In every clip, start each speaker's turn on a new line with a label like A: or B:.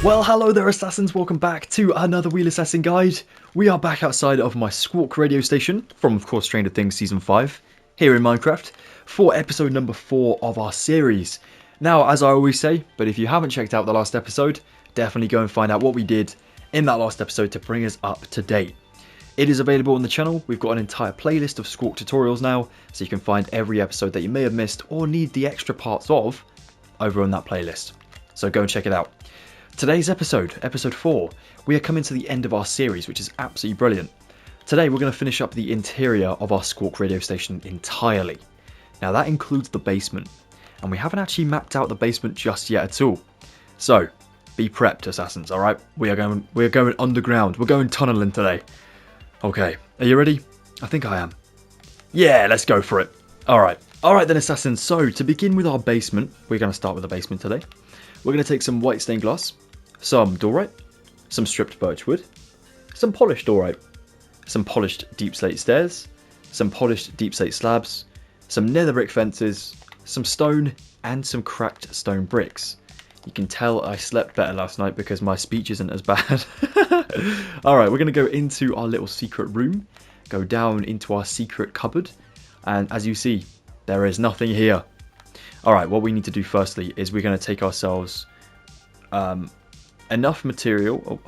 A: Well, hello there, Assassins. Welcome back to another Wheelassassin guide. We are back outside of my Squawk radio station from, of course, Stranger Things Season 5 here in Minecraft for episode number 4 of our series. Now, as I always say, but if you haven't checked out the last episode, definitely go and find out what we did in that last episode to bring us up to date. It is available on the channel. We've got an entire playlist of Squawk tutorials now, so you can find every episode that you may have missed or need the extra parts of over on that playlist. So go and check it out. Today's episode, episode 4, we are coming to the end of our series, which is absolutely brilliant. Today we're going to finish up the interior of our Squawk radio station entirely. Now that includes the basement, and we haven't actually mapped out the basement just yet at all. So, be prepped, Assassins, alright? We're going underground, we're going tunneling today. Okay, are you ready? I think I am. Yeah, let's go for it. Alright then, Assassins, so to begin with our basement, we're going to start with the basement today. We're going to take some white stained glass, some diorite, some stripped birch wood, some polished diorite, some polished deep slate stairs, some polished deep slate slabs, some nether brick fences, some stone, and some cracked stone bricks. You can tell I slept better last night because my speech isn't as bad. Alright, we're going to go into our little secret room, go down into our secret cupboard, and as you see, there is nothing here. Alright, what we need to do firstly is we're going to take ourselves enough material,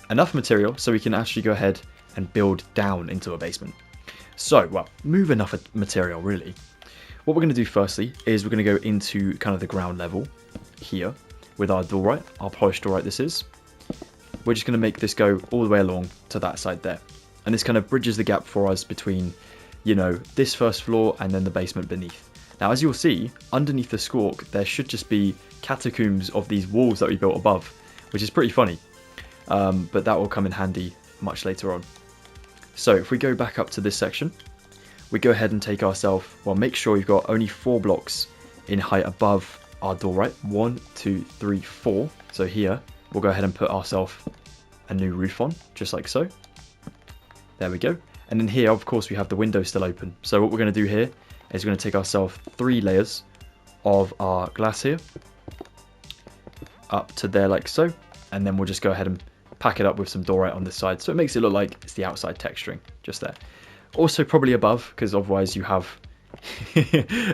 A: enough material so we can actually go ahead and build down into a basement. So, well, move enough material really. What we're going to do firstly is we're going to go into kind of the ground level here with our diorite, our polished diorite this is. We're just going to make this go all the way along to that side there. And this kind of bridges the gap for us between, you know, this first floor and then the basement beneath. Now, as you'll see, underneath the Squawk, there should just be catacombs of these walls that we built above, which is pretty funny. But that will come in handy much later on. So if we go back up to this section, we go ahead and take ourselves, well, make sure you've got only 4 blocks in height above our diorite. 1, 2, 3, 4. So here, we'll go ahead and put ourselves a new roof on, just like so. There we go. And then here, of course, we have the window still open. So what we're going to do here is we're going to take ourselves 3 layers of our glass here up to there like so, and then we'll just go ahead and pack it up with some diorite on this side so it makes it look like it's the outside texturing just there. Also probably above, because otherwise you have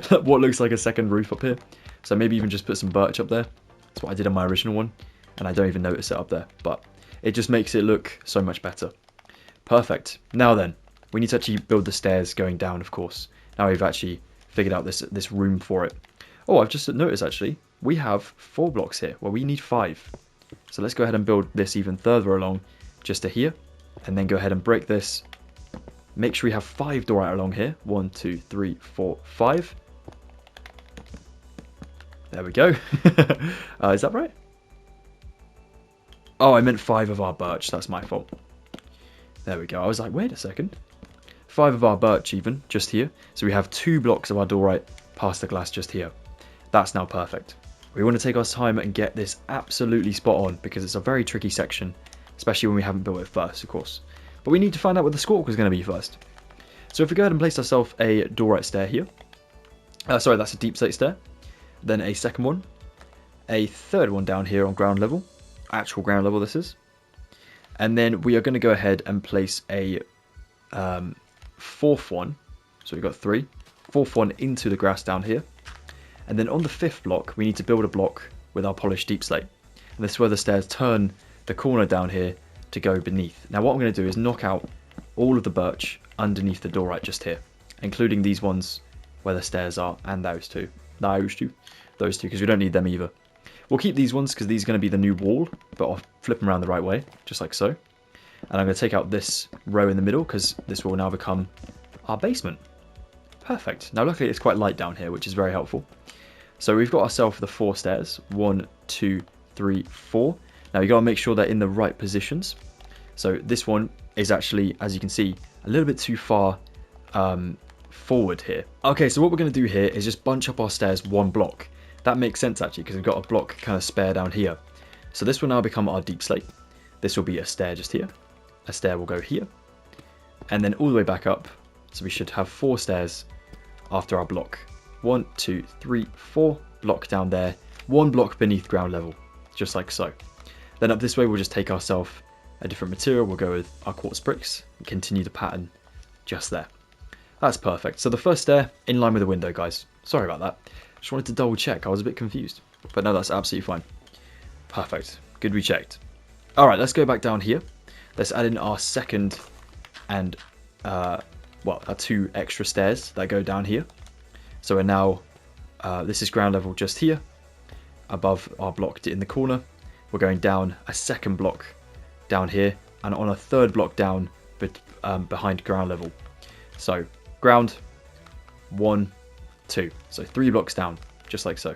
A: what looks like a second roof up here, so maybe even just put some birch up there. That's what I did on my original one and I don't even notice it up there, but it just makes it look so much better. Perfect. Now then, we need to actually build the stairs going down, of course. Now we've actually figured out this room for it. Oh, I've just noticed actually, we have 4 blocks here. Well, we need 5. So let's go ahead and build this even further along, just to here. And then go ahead and break this. Make sure we have 5 diorite along here. 1, 2, 3, 4, 5. There we go. Is that right? Oh, I meant 5 of our birch. That's my fault. There we go. I was like, wait a second. 5 of our birch even, just here. So we have 2 blocks of our diorite past the glass just here. That's now perfect. We want to take our time and get this absolutely spot on because it's a very tricky section, especially when we haven't built it first, of course. But we need to find out what the Squawk was going to be first. So if we go ahead and place ourselves a diorite stair here. Sorry, that's a deep slate stair. Then a second one. A third one down here on ground level. Actual ground level this is. And then we are going to go ahead and place a 4th one, so we've got 3, 4th one into the grass down here, and then on the 5th block we need to build a block with our polished deep slate, and this is where the stairs turn the corner down here to go beneath. Now what I'm going to do is knock out all of the birch underneath the diorite just here, including these ones where the stairs are, and those two, because we don't need them either. We'll keep these ones because these are going to be the new wall, but I'll flip them around the right way, just like so. And I'm going to take out this row in the middle because this will now become our basement. Perfect. Now luckily it's quite light down here, which is very helpful. So we've got ourselves the 4 stairs. 1, 2, 3, 4. Now you got to make sure they're in the right positions. So this one is actually, as you can see, a little bit too far forward here. Okay, so what we're going to do here is just bunch up our stairs 1 block. That makes sense actually because we've got a block kind of spare down here. So this will now become our deep slate. This will be a stair just here. A stair will go here. And then all the way back up. So we should have 4 stairs after our block. 1, 2, 3, 4. Block down there. 1 block beneath ground level. just like so. Then up this way, we'll just take ourselves a different material. We'll go with our quartz bricks and continue the pattern just there. That's perfect. So the first stair in line with the window, guys. Sorry about that. Just wanted to double check. I was a bit confused, but no, that's absolutely fine. Perfect. Good we checked. All right, let's go back down here. Let's add in our second and, our 2 extra stairs that go down here. So we're now, this is ground level just here, above our block in the corner. We're going down a second block down here, and on a third block down behind ground level. So ground, 1, 2. So 3 blocks down, just like so.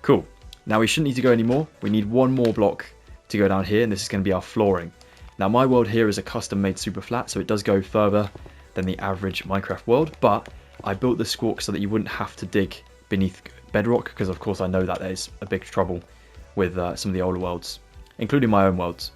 A: Cool. Now we shouldn't need to go anymore. We need 1 more block to go down here, and this is going to be our flooring. Now my world here is a custom made super flat, so it does go further than the average Minecraft world, but I built the squawk so that you wouldn't have to dig beneath bedrock, because of course I know that there's a big trouble with some of the older worlds, including my own worlds.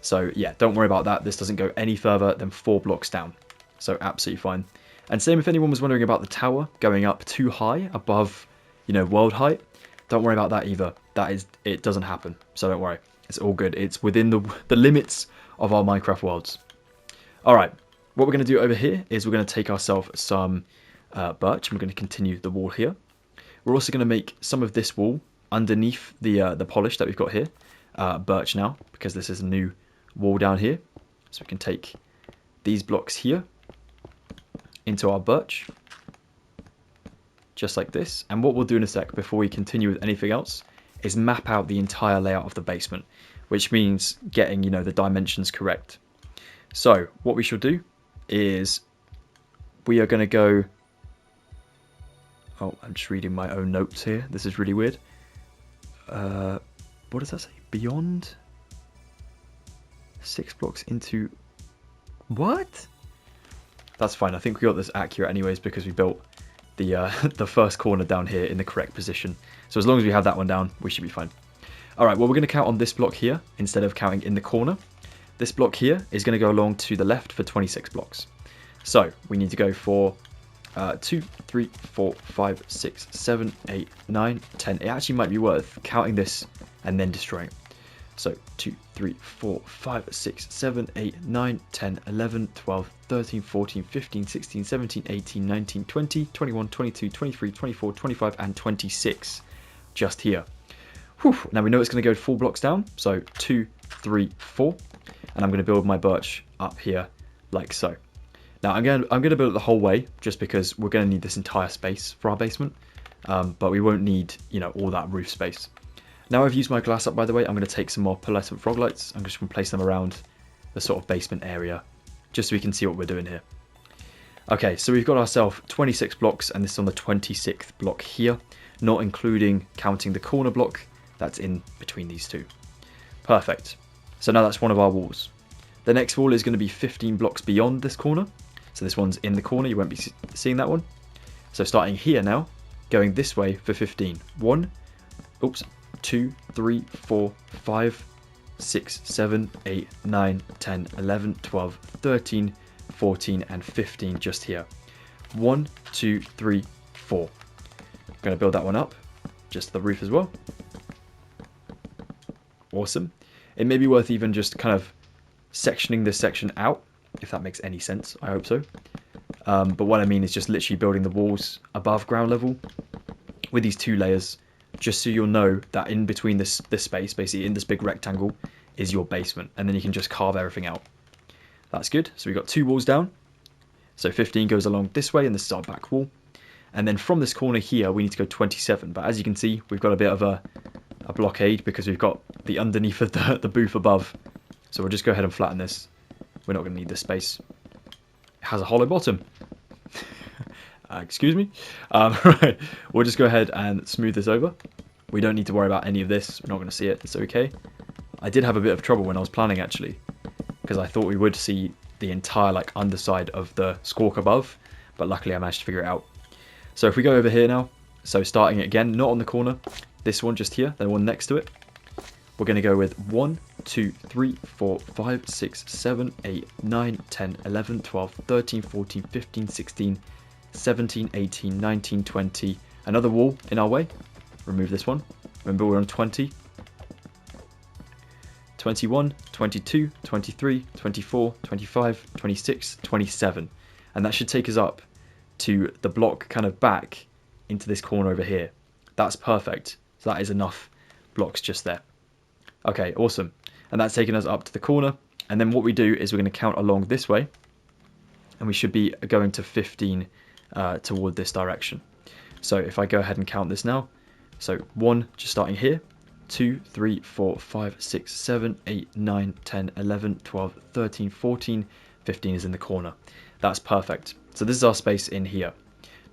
A: So yeah, don't worry about that. This doesn't go any further than 4 blocks down, so absolutely fine. And same if anyone was wondering about the tower going up too high above, world height, don't worry about that either. It doesn't happen, so don't worry. It's all good. It's within the limits of our Minecraft worlds. All right, what we're going to do over here is we're going to take ourselves some birch, and we're going to continue the wall here. We're also going to make some of this wall underneath the polish that we've got here, birch now, because this is a new wall down here. So we can take these blocks here into our birch, just like this. And what we'll do in a sec before we continue with anything else is map out the entire layout of the basement, which means getting, the dimensions correct. So what we shall do is we are going to go... Oh, I'm just reading my own notes here. This is really weird. What does that say? Beyond 6 blocks into... What? That's fine. I think we got this accurate anyways, because we built the first corner down here in the correct position. So as long as we have that one down, we should be fine. All right, well, we're going to count on this block here instead of counting in the corner. This block here is going to go along to the left for 26 blocks. So we need to go for 2, 3, 4, 5, 6, 7, 8, 9, 10. It actually might be worth counting this and then destroying it. So 2, 3, 4, 5, 6, 7, 8, 9, 10, 11, 12, 13, 14, 15, 16, 17, 18, 19, 20, 21, 22, 23, 24, 25, and 26 just here. Whew. Now we know it's going to go 4 blocks down. So 2, 3, 4. And I'm going to build my birch up here like so. Now I'm going to build it the whole way, just because we're going to need this entire space for our basement. But we won't need, all that roof space. Now I've used my glass up, by the way, I'm going to take some more pearlescent frog lights. I'm just going to place them around the sort of basement area, just so we can see what we're doing here. Okay, so we've got ourselves 26 blocks, and this is on the 26th block here, not including counting the corner block that's in between these two. Perfect. So now that's one of our walls. The next wall is going to be 15 blocks beyond this corner. So this one's in the corner, you won't be seeing that one. So starting here now, going this way for 15. 2, 3, 4, 5, 6, 7, 8, 9, 10, 11, 12, 13, 14, and 15 just here. 1, 2, 3, 4. I'm going to build that one up, just the roof as well. Awesome. It may be worth even just kind of sectioning this section out, if that makes any sense. I hope so. But what I mean is just literally building the walls above ground level with these 2 layers, just so you'll know that in between this space, basically in this big rectangle, is your basement, and then you can just carve everything out. That's good. So we've got 2 walls down. So 15 goes along this way, and this is our back wall. And then from this corner here, we need to go 27. But as you can see, we've got a bit of a blockade, because we've got the underneath of the booth above. So we'll just go ahead and flatten this. We're not going to need this space. It has a hollow bottom. Excuse me. Right, we'll just go ahead and smooth this over. We don't need to worry about any of this. We're not going to see it. It's okay. I did have a bit of trouble when I was planning, actually, because I thought we would see the entire underside of the squawk above, but luckily I managed to figure it out. So if we go over here now, so starting again, not on the corner, this one just here, then one next to it, we're going to go with 1, 2, 3, 4, 5, 6, 7, 8, 9, 10, 11, 12, 13, 14, 15, 16, 17, 18, 19, 20. Another wall in our way. Remove this one. Remember, we're on 20. 21, 22, 23, 24, 25, 26, 27. And that should take us up to the block kind of back into this corner over here. That's perfect. So that is enough blocks just there. Okay, awesome. And that's taken us up to the corner. And then what we do is we're going to count along this way. And we should be going to 15 toward this direction. So if I go ahead and count this now. So 1, just starting here. 2, 3, 4, 5, 6, 7, 8, 9, 10, 11, 12, 13, 14, 15 is in the corner. That's perfect. So this is our space in here.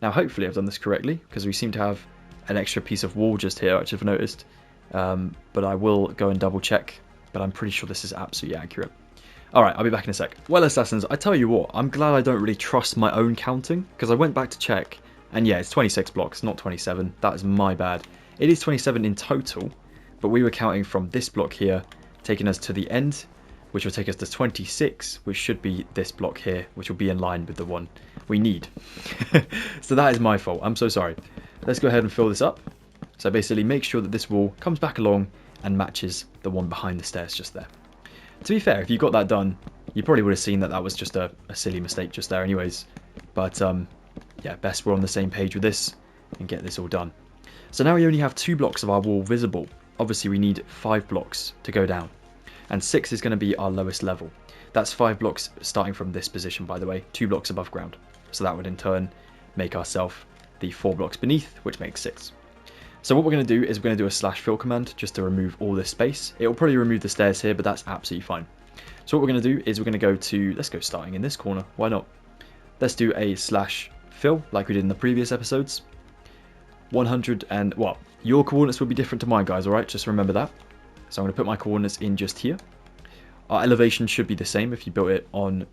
A: Now hopefully I've done this correctly, because we seem to have an extra piece of wall just here, which I've noticed. But I will go and double check, but I'm pretty sure this is absolutely accurate. Alright, I'll be back in a sec. Well, Assassins, I tell you what, I'm glad I don't really trust my own counting, because I went back to check, and yeah, it's 26 blocks, not 27. That is my bad. It is 27 in total, but we were counting from this block here, taking us to the end, which will take us to 26, which should be this block here, which will be in line with the one we need. So that is my fault. I'm so sorry. Let's go ahead and fill this up. So basically make sure that this wall comes back along and matches the one behind the stairs just there. To be fair, if you got that done, you probably would have seen that that was just a silly mistake just there anyways. But yeah, best we're on the same page with this and get this all done. So now we only have 2 blocks of our wall visible. Obviously we need 5 blocks to go down. And 6 is going to be our lowest level. That's 5 blocks starting from this position, by the way, 2 blocks above ground. So that would in turn make ourselves the 4 blocks beneath, which makes 6. So what we're going to do is we're going to do a /fill command just to remove all this space. It will probably remove the stairs here, but that's absolutely fine. So what we're going to do is we're going to go to, let's go starting in this corner, why not? Let's do a /fill like we did in the previous episodes. 100 and, well, your coordinates will be different to mine, guys, alright? Just remember that. So I'm going to put my coordinates in just here. Our elevation should be the same if you built it on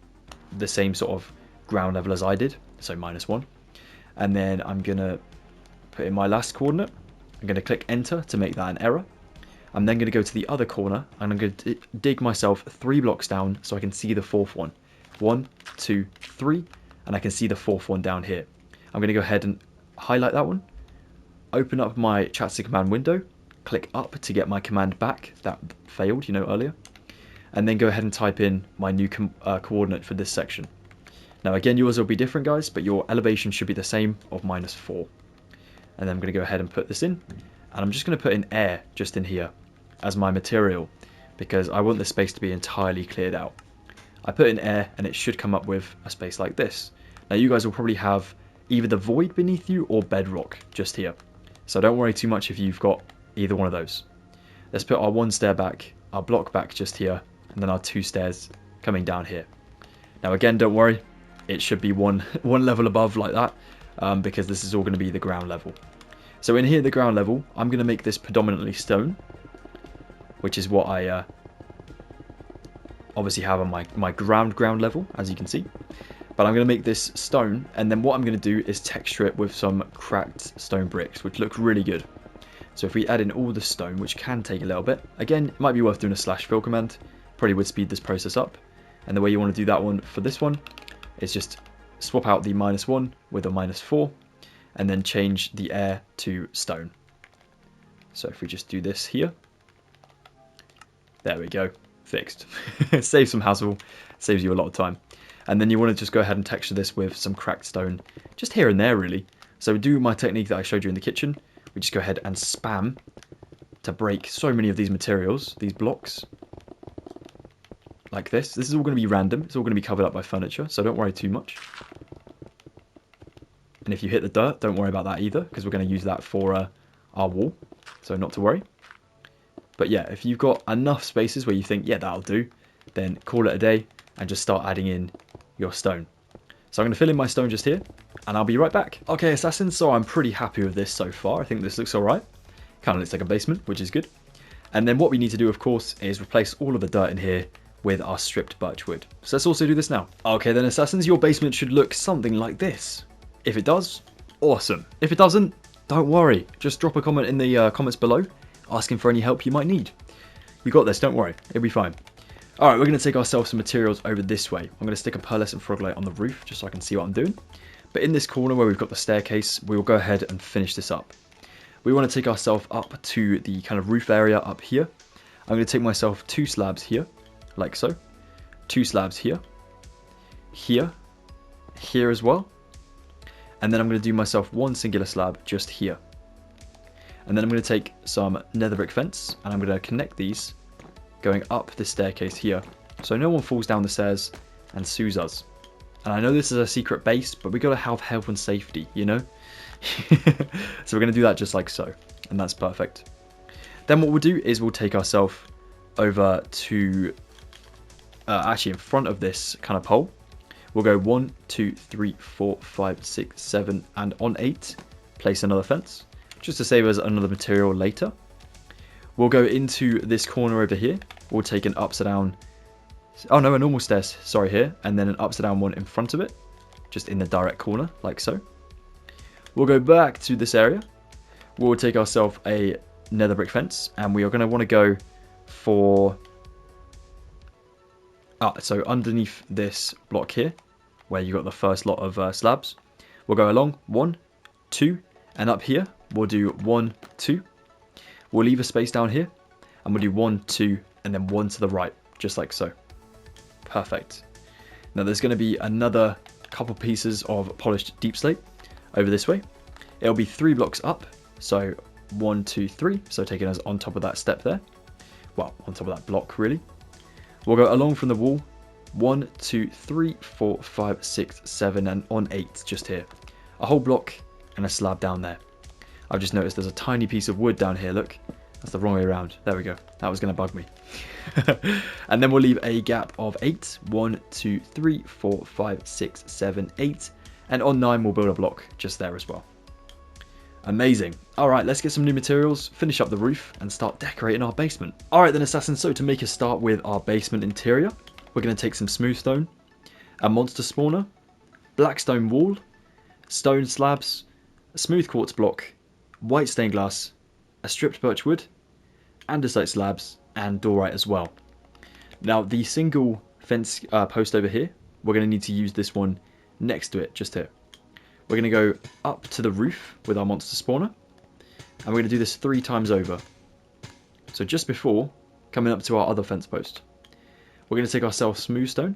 A: the same sort of ground level as I did, so -1. And then I'm going to put in my last coordinate. I'm going to click enter to make that an error. I'm then going to go to the other corner and I'm going to dig myself 3 blocks down so I can see the 4th one. 1, 2, 3, and I can see the 4th one down here. I'm going to go ahead and highlight that one, open up my chat to command window, click up to get my command back that failed, you know, earlier, and then go ahead and type in my new coordinate for this section. Now again, yours will be different, guys, but your elevation should be the same of -4. And then I'm going to go ahead and put this in, and I'm just going to put in air just in here as my material because I want this space to be entirely cleared out. I put in air and it should come up with a space like this. Now you guys will probably have either the void beneath you or bedrock just here, so don't worry too much if you've got either one of those. Let's put our 1 stair back, our block back just here, and then our 2 stairs coming down here. Now again, don't worry, it should be one level above like that, because this is all going to be the ground level. So in here, the ground level, I'm going to make this predominantly stone, which is what I obviously have on my ground level, as you can see. But I'm going to make this stone, and then what I'm going to do is texture it with some cracked stone bricks, which look really good. So if we add in all the stone, which can take a little bit, again, it might be worth doing a /fill command, probably would speed this process up. And the way you want to do that one for this one is just swap out the -1 with a -4, and then change the air to stone. So if we just do this here, there we go, fixed. Saves some hassle, saves you a lot of time. And then you want to just go ahead and texture this with some cracked stone, just here and there really. So do my technique that I showed you in the kitchen. We just go ahead and spam to break so many of these materials, these blocks, like this. This is all going to be random. It's all going to be covered up by furniture, so don't worry too much. And if you hit the dirt, don't worry about that either, because we're going to use that for our wall, so not to worry. But yeah, if you've got enough spaces where you think, yeah, that'll do, then call it a day and just start adding in your stone. So I'm going to fill in my stone just here, and I'll be right back. Okay, Assassins, so I'm pretty happy with this so far. I think this looks alright. Kind of looks like a basement, which is good. And then what we need to do, of course, is replace all of the dirt in here with our stripped birch wood. So let's also do this now. Okay then, Assassins, your basement should look something like this. If it does, awesome. If it doesn't, don't worry. Just drop a comment in the comments below, asking for any help you might need. You got this, don't worry. It'll be fine. Alright, we're going to take ourselves some materials over this way. I'm going to stick a pearlescent frog light on the roof, just so I can see what I'm doing. But in this corner where we've got the staircase, we will go ahead and finish this up. We want to take ourselves up to the kind of roof area up here. I'm going to take myself 2 slabs here, like so. 2 slabs here, here, here as well. And then I'm going to do myself 1 singular slab just here. And then I'm going to take some nether brick fence and I'm going to connect these going up this staircase here, so no one falls down the stairs and sues us. And I know this is a secret base, but we got to have health and safety, you know? So we're going to do that just like so, and that's perfect. Then what we'll do is we'll take ourselves over to, actually in front of this kind of pole, we'll go 1, 2, 3, 4, 5, 6, 7, and on 8, place another fence, just to save us another material later. We'll go into this corner over here, we'll take an upside down, oh no, a normal stairs, sorry, here, and then an upside down one in front of it, just in the direct corner, like so. We'll go back to this area, we'll take ourselves a nether brick fence, and we are going to want to go for, so underneath this block here, where you got the first lot of slabs, we'll go along 1, 2, and up here, we'll do 1, 2. We'll leave a space down here, and we'll do 1, 2, and then 1 to the right, just like so. Perfect. Now there's going to be another couple pieces of polished deep slate over this way. It'll be 3 blocks up, so 1, 2, 3, so taking us on top of that step there. Well, on top of that block, really. We'll go along from the wall, 1, 2, 3, 4, 5, 6, 7, and on 8, just here. A whole block and a slab down there. I've just noticed there's a tiny piece of wood down here, look. That's the wrong way around. There we go. That was going to bug me. And then we'll leave a gap of 8. 1, 2, 3, 4, 5, 6, 7, 8. And on 9, we'll build a block just there as well. Amazing. Alright, let's get some new materials, finish up the roof, and start decorating our basement. Alright then, Assassin, so to make a start with our basement interior, we're going to take some smooth stone, a monster spawner, black stone wall, stone slabs, a smooth quartz block, white stained glass, a stripped birch wood, andesite slabs, and diorite as well. Now the single fence post over here, we're going to need to use this one next to it, just here. We're going to go up to the roof with our monster spawner, and we're going to do this 3 times over. So just before coming up to our other fence post, we're going to take ourselves smooth stone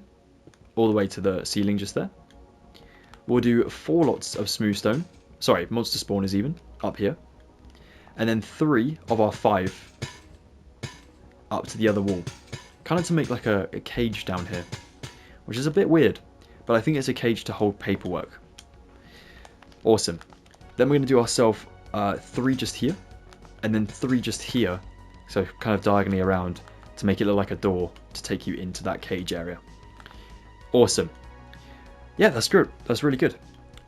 A: all the way to the ceiling just there. We'll do 4 lots of smooth stone, sorry, monster spawners even, up here. And then 3 of our 5 up to the other wall. Kind of to make like a cage down here, which is a bit weird, but I think it's a cage to hold paperwork. Awesome. Then we're going to do ourselves 3 just here, and then 3 just here, so kind of diagonally around to make it look like a door to take you into that cage area. Awesome. Yeah, that's good. That's really good.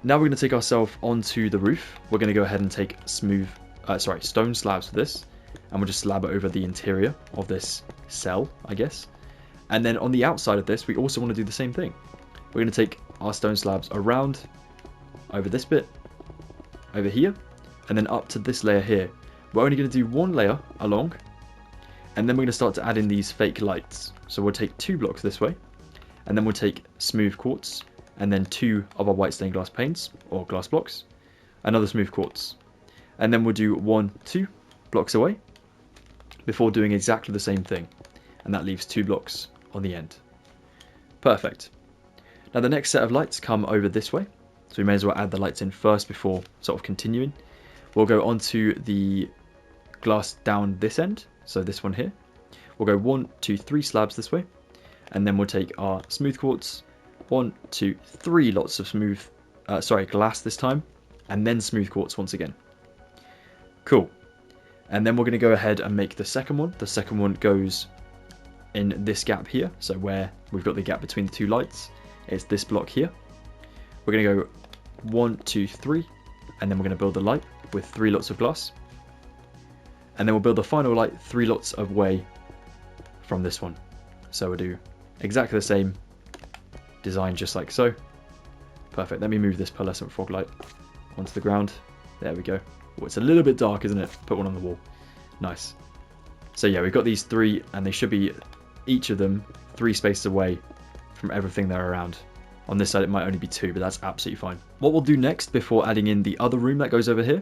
A: Now we're going to take ourselves onto the roof. We're going to go ahead and take stone slabs for this, and we'll just slab it over the interior of this cell, I guess. And then on the outside of this, we also want to do the same thing. We're going to take our stone slabs around over this bit, over here, and then up to this layer here. We're only going to do 1 layer along, and then we're going to start to add in these fake lights. So we'll take 2 blocks this way, and then we'll take smooth quartz, and then 2 of our white stained glass panes, or glass blocks, another smooth quartz. And then we'll do 1, 2 blocks away, before doing exactly the same thing. And that leaves 2 blocks on the end. Perfect. Now the next set of lights come over this way, so we may as well add the lights in first before sort of continuing. We'll go onto the glass down this end, so this one here. We'll go 1, 2, 3 slabs this way, and then we'll take our smooth quartz, 1, 2, 3 lots of smooth, glass this time, and then smooth quartz once again. Cool. And then we're going to go ahead and make the second one. The second one goes in this gap here, so where we've got the gap between the 2 lights, it's this block here. We're going to go 1, 2, 3, and then we're going to build the light with 3 lots of glass. And then we'll build the final light 3 lots away from this one. So we'll do exactly the same design just like so. Perfect. Let me move this pearlescent frog light onto the ground. There we go. Oh, it's a little bit dark, isn't it? Put one on the wall. Nice. So yeah, we've got these 3, and they should be, each of them, 3 spaces away from everything they're around. On this side it might only be 2, but that's absolutely fine. What we'll do next, before adding in the other room that goes over here,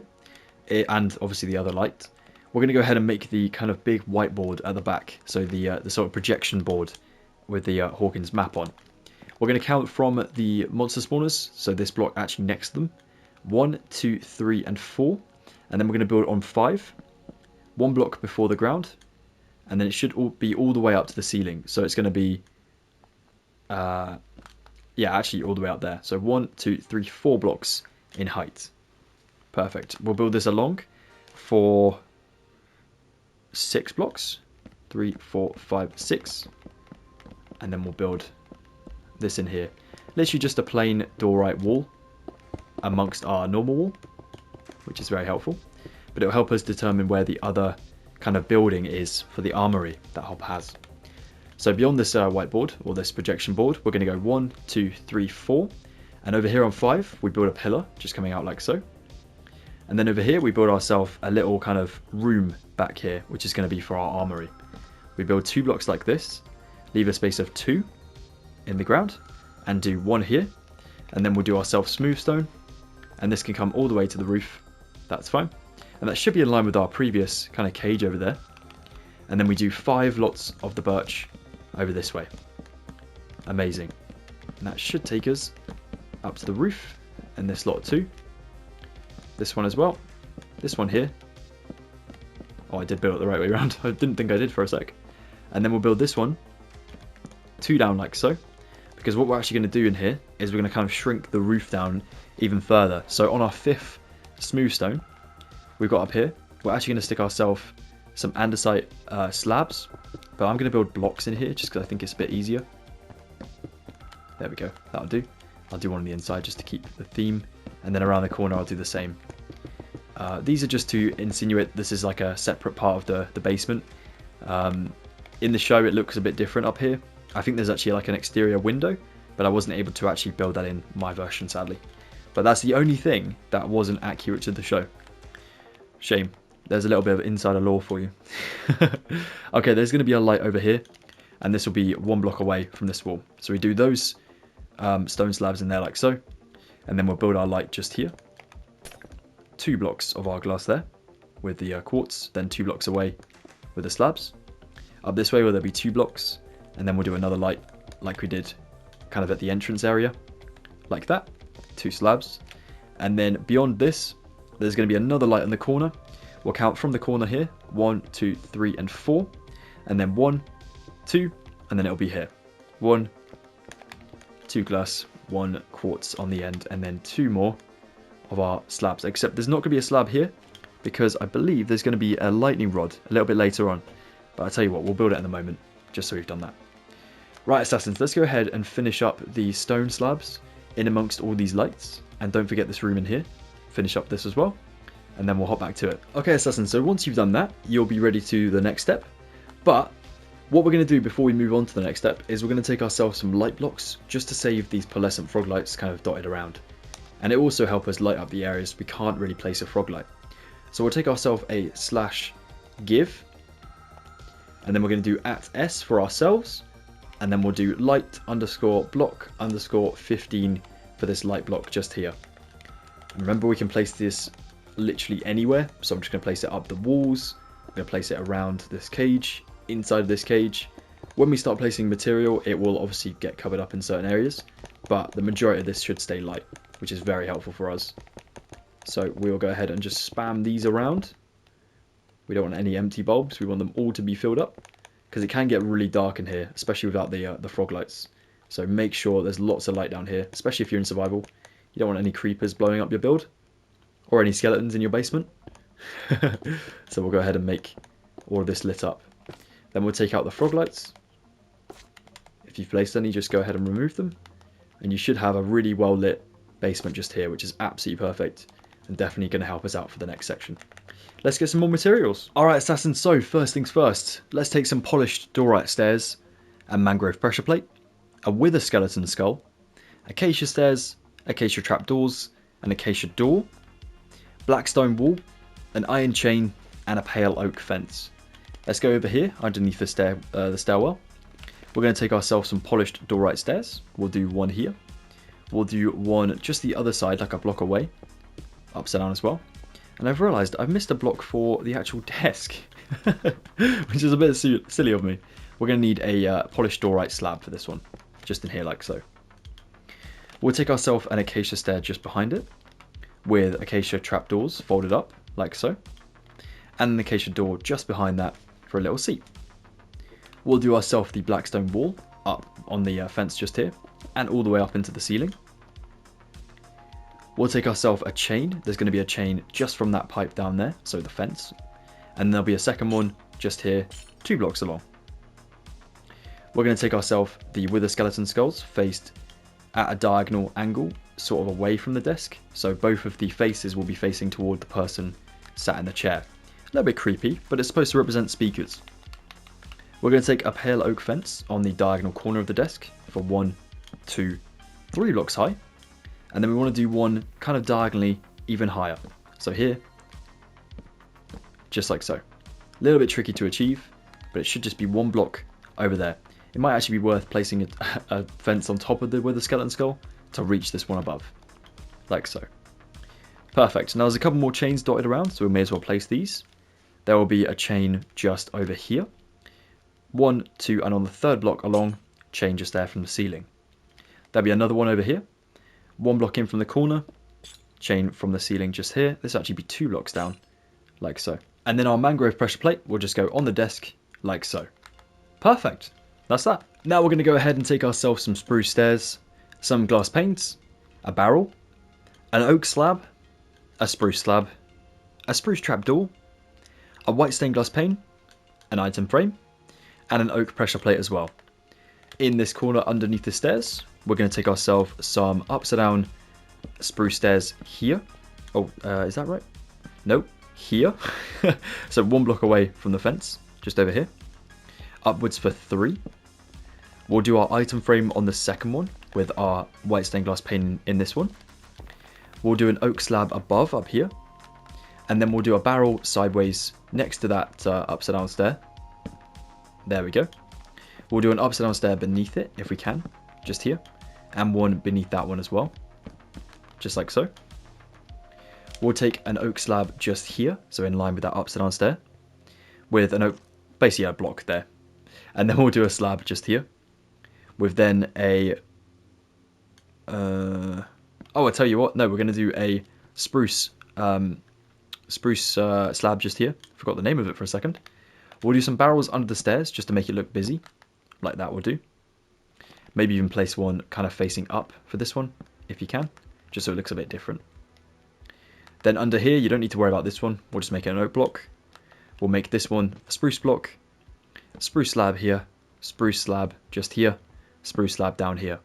A: and obviously the other light, we're going to go ahead and make the kind of big whiteboard at the back. So the sort of projection board with the Hawkins map on. We're going to count from the monster spawners, so this block actually next to them. 1, 2, 3, and 4. And then we're going to build on 5. 1 block before the ground. And then it should be all the way up to the ceiling. So it's going to be, yeah, actually all the way up there. So 1, 2, 3, 4 blocks in height. Perfect. We'll build this along for 6 blocks. 3, 4, 5, 6. And then we'll build this in here. Literally just a plain door-right wall amongst our normal wall, which is very helpful. But it will help us determine where the other kind of building is for the armory that Hob has. So beyond this whiteboard, or this projection board, we're going to go 1, 2, 3, 4. And over here on 5, we build a pillar, just coming out like so. And then over here, we build ourselves a little kind of room back here, which is going to be for our armory. We build 2 blocks like this, leave a space of 2 in the ground, and do 1 here. And then we'll do ourselves smooth stone, and this can come all the way to the roof. That's fine. And that should be in line with our previous kind of cage over there. And then we do 5 lots of the birch over this way. Amazing. And that should take us up to the roof, and this lot too. This one as well. This one here. Oh, I did build it the right way around. I didn't think I did for a sec. And then we'll build this one 2 down like so. Because what we're actually going to do in here is we're going to kind of shrink the roof down even further. So on our 5th smooth stone we've got up here, we're actually going to stick ourselves some andesite slabs. But I'm going to build blocks in here just because I think it's a bit easier. There we go. That'll do. I'll do one on the inside just to keep the theme. And then around the corner I'll do the same. These are just to insinuate this is like a separate part of the basement. In the show it looks a bit different up here. I think there's actually like an exterior window, but I wasn't able to actually build that in my version, sadly. But that's the only thing that wasn't accurate to the show. Shame. There's a little bit of insider lore for you. Okay, there's going to be a light over here, and this will be 1 block away from this wall. So we do those stone slabs in there like so, and then we'll build our light just here. 2 blocks of our glass there with the quartz, then 2 blocks away with the slabs. Up this way where there'll be 2 blocks, and then we'll do another light like we did kind of at the entrance area, like that. 2 slabs. And then beyond this, there's going to be another light in the corner. We'll count from the corner here, 1, 2, 3, and 4. And then 1, 2, and then it'll be here. 1, 2 glass, 1 quartz on the end, and then 2 more of our slabs. Except there's not going to be a slab here, because I believe there's going to be a lightning rod a little bit later on. But I'll tell you what, we'll build it in a moment, just so we've done that. Right, Assassins, let's go ahead and finish up the stone slabs in amongst all these lights. And don't forget this room in here. Finish up this as well. And then we'll hop back to it. Okay, Assassins, so once you've done that, you'll be ready to do the next step. But what we're going to do before we move on to the next step is we're going to take ourselves some light blocks just to save these pearlescent frog lights kind of dotted around. And it also helps us light up the areas we can't really place a frog light. So we'll take ourselves a /give. And then we're going to do @s for ourselves. And then we'll do light _ block _ 15 for this light block just here. And remember, we can place this literally anywhere. So I'm just going to place it up the walls. I'm going to place it around this cage, inside of this cage. When we start placing material, it will obviously get covered up in certain areas. But the majority of this should stay light, which is very helpful for us. So we'll go ahead and just spam these around. We don't want any empty bulbs. We want them all to be filled up, because it can get really dark in here, especially without the frog lights. So make sure there's lots of light down here, especially if you're in survival. You don't want any creepers blowing up your build, or any skeletons in your basement. So we'll go ahead and make all of this lit up. Then we'll take out the frog lights. If you've placed any, just go ahead and remove them. And you should have a really well lit basement just here, which is absolutely perfect, and definitely going to help us out for the next section. Let's get some more materials. Alright, Assassins, so first things first, let's take some polished dorite stairs and mangrove pressure plate, a wither skeleton skull, acacia stairs, acacia trapdoors, an acacia door, black stone wall, an iron chain, and a pale oak fence. Let's go over here underneath the stairwell. We're going to take ourselves some polished dorite stairs. We'll do 1 here. We'll do 1 just the other side, like a block away, upside down as well. And I've realised I've missed a block for the actual desk, which is a bit silly of me. We're going to need a polished doorite slab for this one, just in here like so. We'll take ourselves an acacia stair just behind it, with acacia trapdoors folded up like so, and an acacia door just behind that for a little seat. We'll do ourselves the black stone wall up on the fence just here, and all the way up into the ceiling. We'll take ourselves a chain. There's going to be a chain just from that pipe down there, so the fence. And there'll be a second one just here, 2 blocks along. We're going to take ourselves the wither skeleton skulls faced at a diagonal angle, sort of away from the desk. So both of the faces will be facing toward the person sat in the chair. A little bit creepy, but it's supposed to represent speakers. We're going to take a pale oak fence on the diagonal corner of the desk for 1, 2, 3 blocks high. And then we want to do one kind of diagonally even higher. So here, just like so. A little bit tricky to achieve, but it should just be 1 block over there. It might actually be worth placing a fence on top of the wither skeleton skull to reach this one above. Like so. Perfect. Now there's a couple more chains dotted around, so we may as well place these. There will be a chain just over here. 1, 2, and on the 3rd block along, chain just there from the ceiling. There'll be another one over here. 1 block in from the corner, chain from the ceiling just here. This will actually be 2 blocks down, like so. And then our mangrove pressure plate will just go on the desk, like so. Perfect. That's that. Now we're going to go ahead and take ourselves some spruce stairs, some glass panes, a barrel, an oak slab, a spruce trapdoor, a white stained glass pane, an item frame, and an oak pressure plate as well. In this corner underneath the stairs, we're going to take ourselves some upside down spruce stairs here. Oh, is that right? Nope, here. So 1 block away from the fence, just over here. Upwards for 3. We'll do our item frame on the second one with our white stained glass pane in this one. We'll do an oak slab above, up here. And then we'll do a barrel sideways next to that upside down stair. There we go. We'll do an upside down stair beneath it if we can, just here. And one beneath that one as well, just like so. We'll take an oak slab just here, so in line with that upside down stair, with an oak, basically a block there. And then we'll do a slab just here, with then a, oh, I'll tell you what, no, we're going to do a spruce slab just here. Forgot the name of it for a second. We'll do some barrels under the stairs just to make it look busy, like that will do. Maybe even place one kind of facing up for this one, if you can, just so it looks a bit different. Then under here, you don't need to worry about this one. We'll just make it an oak block. We'll make this one a spruce block, spruce slab here, spruce slab just here, spruce slab down here.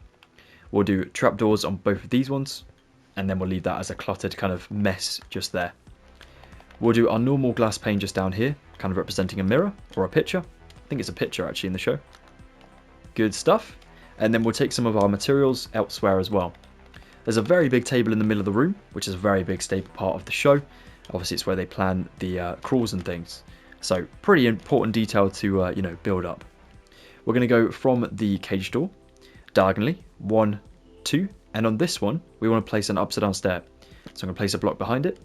A: We'll do trapdoors on both of these ones, and then we'll leave that as a cluttered kind of mess just there. We'll do our normal glass pane just down here, kind of representing a mirror or a picture. I think it's a picture actually in the show. Good stuff. And then we'll take some of our materials elsewhere as well. There's a very big table in the middle of the room, which is a very big staple part of the show. Obviously, it's where they plan the crawls and things. So, pretty important detail to, you know, build up. We're going to go from the cage door, diagonally, 1, 2, and on this one, we want to place an upside down stair. So I'm going to place a block behind it,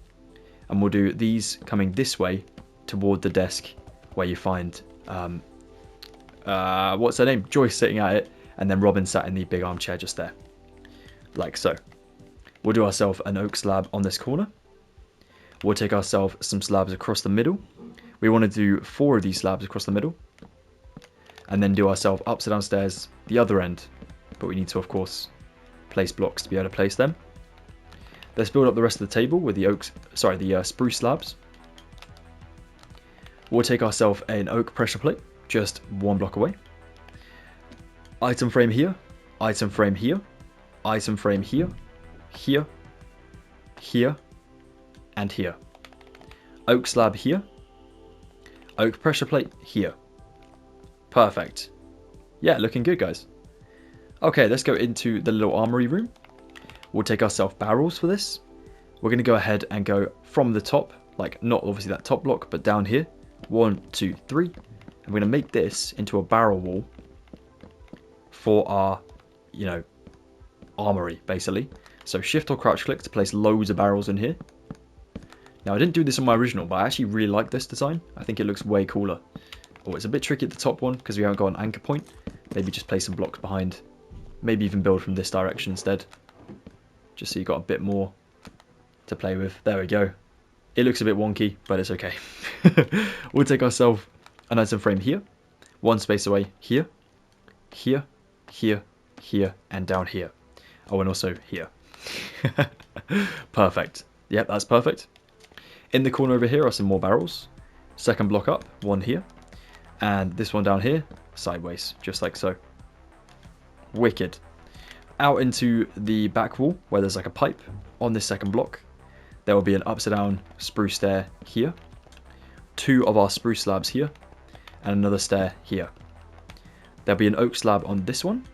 A: and we'll do these coming this way toward the desk where you find, what's her name? Joyce sitting at it. And then Robin sat in the big armchair just there, like so. We'll do ourselves an oak slab on this corner. We'll take ourselves some slabs across the middle. We want to do 4 of these slabs across the middle. And then do ourselves upside down stairs the other end. But we need to, of course, place blocks to be able to place them. Let's build up the rest of the table with the spruce slabs. We'll take ourselves an oak pressure plate, just 1 block away. Item frame here, item frame here, item frame here, here, here, and here. Oak slab here, oak pressure plate here. Perfect. Yeah, looking good, guys. Okay, let's go into the little armory room. We'll take ourselves barrels for this. We're going to go ahead and go from the top, like not obviously that top block, but down here. 1, 2, 3. And we're going to make this into a barrel wall for our, you know, armory, basically. So shift or crouch click to place loads of barrels in here. Now, I didn't do this on my original, but I actually really like this design. I think it looks way cooler. Oh, it's a bit tricky at the top one because we haven't got an anchor point. Maybe just place some blocks behind. Maybe even build from this direction instead. Just so you got a bit more to play with. There we go. It looks a bit wonky, but it's okay. We'll take ourselves an item frame here. One space away here. Here. Here. Here. And down here. Oh, and also here. Perfect. Yep, that's perfect. In the corner over here are some more barrels. Second block up, one here. And this one down here, sideways, just like so. Wicked. Out into the back wall, where there's like a pipe, on this second block, there will be an upside down spruce stair here. Two of our spruce slabs here. And another stair here. There'll be an oak slab on this one.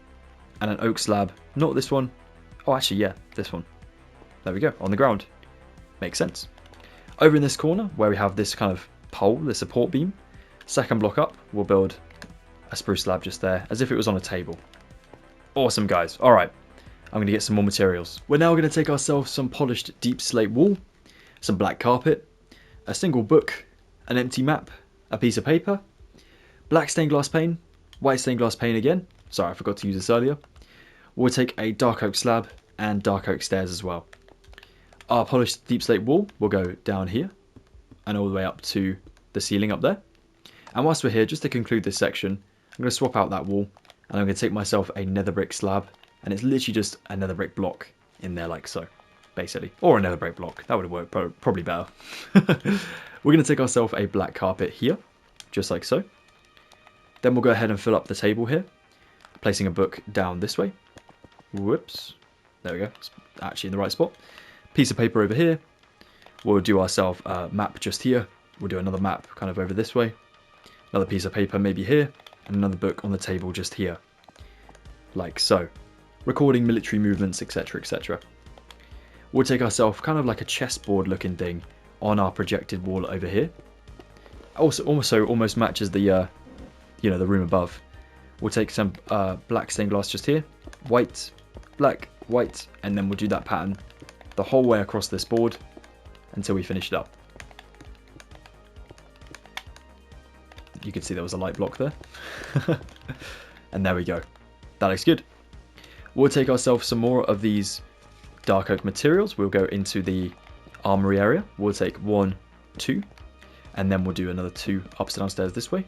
A: And an oak slab, not this one. Oh, actually, yeah, this one. There we go, on the ground. Makes sense. Over in this corner, where we have this kind of pole, the support beam, second block up, we'll build a spruce slab just there, as if it was on a table. Awesome, guys. All right, I'm going to get some more materials. We're now going to take ourselves some polished deep slate wool, some black carpet, a single book, an empty map, a piece of paper, black stained glass pane, white stained glass pane again. Sorry, I forgot to use this earlier. We'll take a dark oak slab and dark oak stairs as well. Our polished deep slate wall will go down here and all the way up to the ceiling up there. And whilst we're here, just to conclude this section, I'm going to swap out that wall and I'm going to take myself a nether brick slab, and it's literally just a nether brick block in there like so, basically. Or a nether brick block, that would have worked probably better. We're going to take ourselves a black carpet here, just like so. Then we'll go ahead and fill up the table here, placing a book down this way. Whoops, there we go, it's actually in the right spot. Piece of paper over here. We'll do ourselves a map just here. We'll do another map kind of over this way. Another piece of paper maybe here. And another book on the table just here. Like so. Recording military movements, etc, etc. We'll take ourselves kind of like a chessboard looking thing on our projected wall over here. Also almost matches the the room above. We'll take some black stained glass just here. White, black, white, and then we'll do that pattern the whole way across this board until we finish it up. You can see there was a light block there. And there we go. That looks good. We'll take ourselves some more of these dark oak materials. We'll go into the armory area. We'll take 1, 2, and then we'll do another 2 upstairs downstairs this way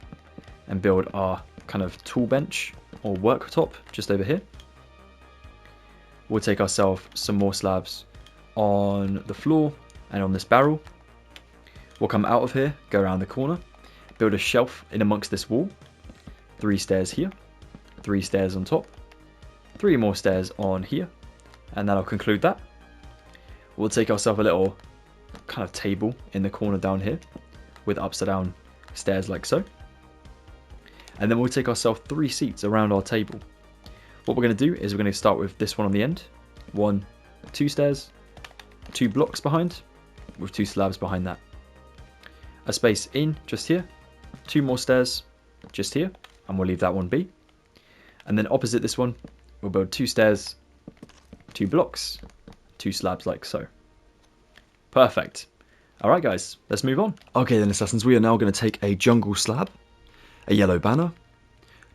A: and build our kind of tool bench or worktop just over here. We'll take ourselves some more slabs on the floor and on this barrel. We'll come out of here, go around the corner, build a shelf in amongst this wall, 3 stairs here, 3 stairs on top, 3 more stairs on here, and that'll conclude that. We'll take ourselves a little kind of table in the corner down here with upside down stairs like so. And then we'll take ourselves 3 seats around our table. What we're going to do is we're going to start with this one on the end. 1, 2 stairs, 2 blocks behind, with 2 slabs behind that. A space in just here, 2 more stairs just here, and we'll leave that one be. And then opposite this one, we'll build 2 stairs, 2 blocks, 2 slabs like so. Perfect. Alright guys, let's move on. Okay then assassins, we are now going to take a jungle slab, a yellow banner,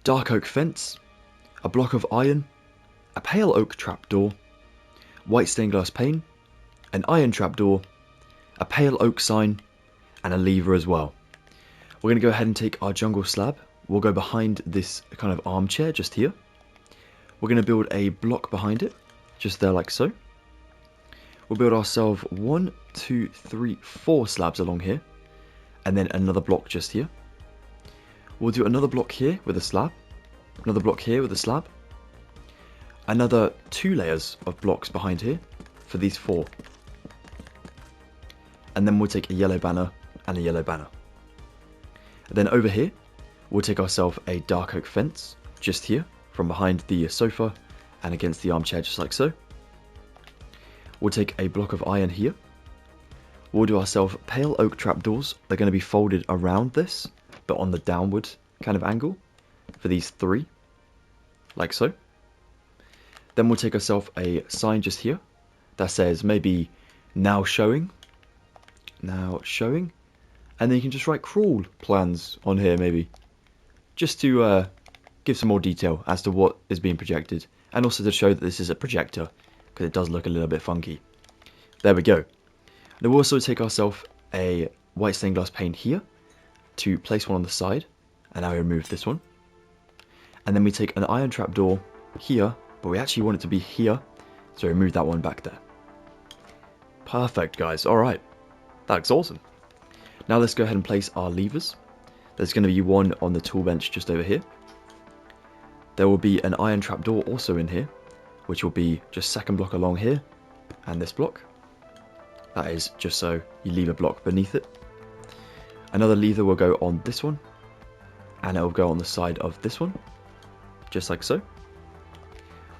A: dark oak fence, a block of iron, a pale oak trapdoor, white stained glass pane, an iron trapdoor, a pale oak sign, and a lever as well. We're going to go ahead and take our jungle slab. We'll go behind this kind of armchair just here. We're going to build a block behind it, just there like so. We'll build ourselves 1, 2, 3, 4 slabs along here, and then another block just here. We'll do another block here with a slab, another block here with a slab, another 2 layers of blocks behind here for these 4. And then we'll take a yellow banner and a yellow banner. And then over here, we'll take ourselves a dark oak fence, just here, from behind the sofa and against the armchair, just like so. We'll take a block of iron here. We'll do ourselves pale oak trapdoors. They're going to be folded around this, but on the downward kind of angle for these 3, like so. Then we'll take ourselves a sign just here that says maybe now showing, Now showing. And then you can just write crawl plans on here maybe. Just to give some more detail as to what is being projected. And also to show that this is a projector, because it does look a little bit funky. There we go. Now we'll also take ourselves a white stained glass pane here to place one on the side. And now we remove this one. And then we take an iron trap door here, but we actually want it to be here. So remove that one back there. Perfect, guys. Alright. That looks awesome. Now let's go ahead and place our levers. There's going to be one on the tool bench just over here. There will be an iron trap door also in here, which will be just second block along here, and this block. That is just so you leave a block beneath it. Another lever will go on this one, and it will go on the side of this one, just like so.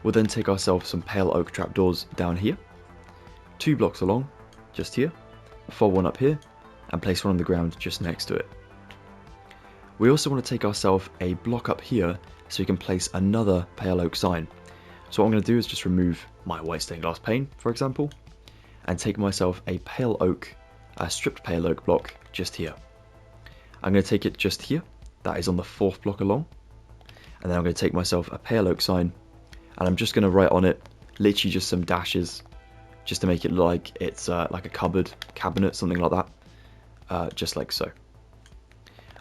A: We'll then take ourselves some pale oak trapdoors down here, 2 blocks along, just here, fold one up here, and place one on the ground just next to it. We also want to take ourselves a block up here so we can place another pale oak sign. So what I'm going to do is just remove my white stained glass pane, for example, and take myself a pale oak, a stripped pale oak block just here. I'm going to take it just here, that is on the 4th block along, and then I'm going to take myself a pale oak sign, and I'm just going to write on it literally just some dashes, just to make it look like it's like a cabinet, something like that, just like so.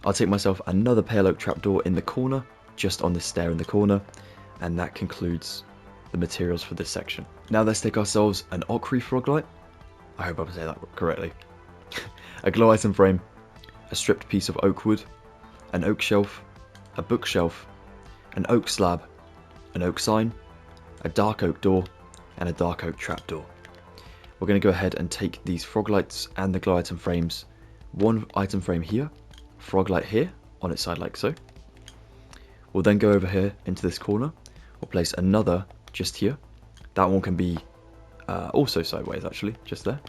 A: I'll take myself another pale oak trapdoor in the corner, just on this stair in the corner, and that concludes the materials for this section. Now let's take ourselves an ochre frog light, I hope I say that correctly, a glow item frame, a stripped piece of oak wood, an oak shelf, a bookshelf, an oak slab, an oak sign, a dark oak door, and a dark oak trapdoor. We're going to go ahead and take these frog lights and the glow item frames, one item frame here, frog light here on its side like so. We'll then go over here into this corner. We'll place another just here. That one can be also sideways actually, just there.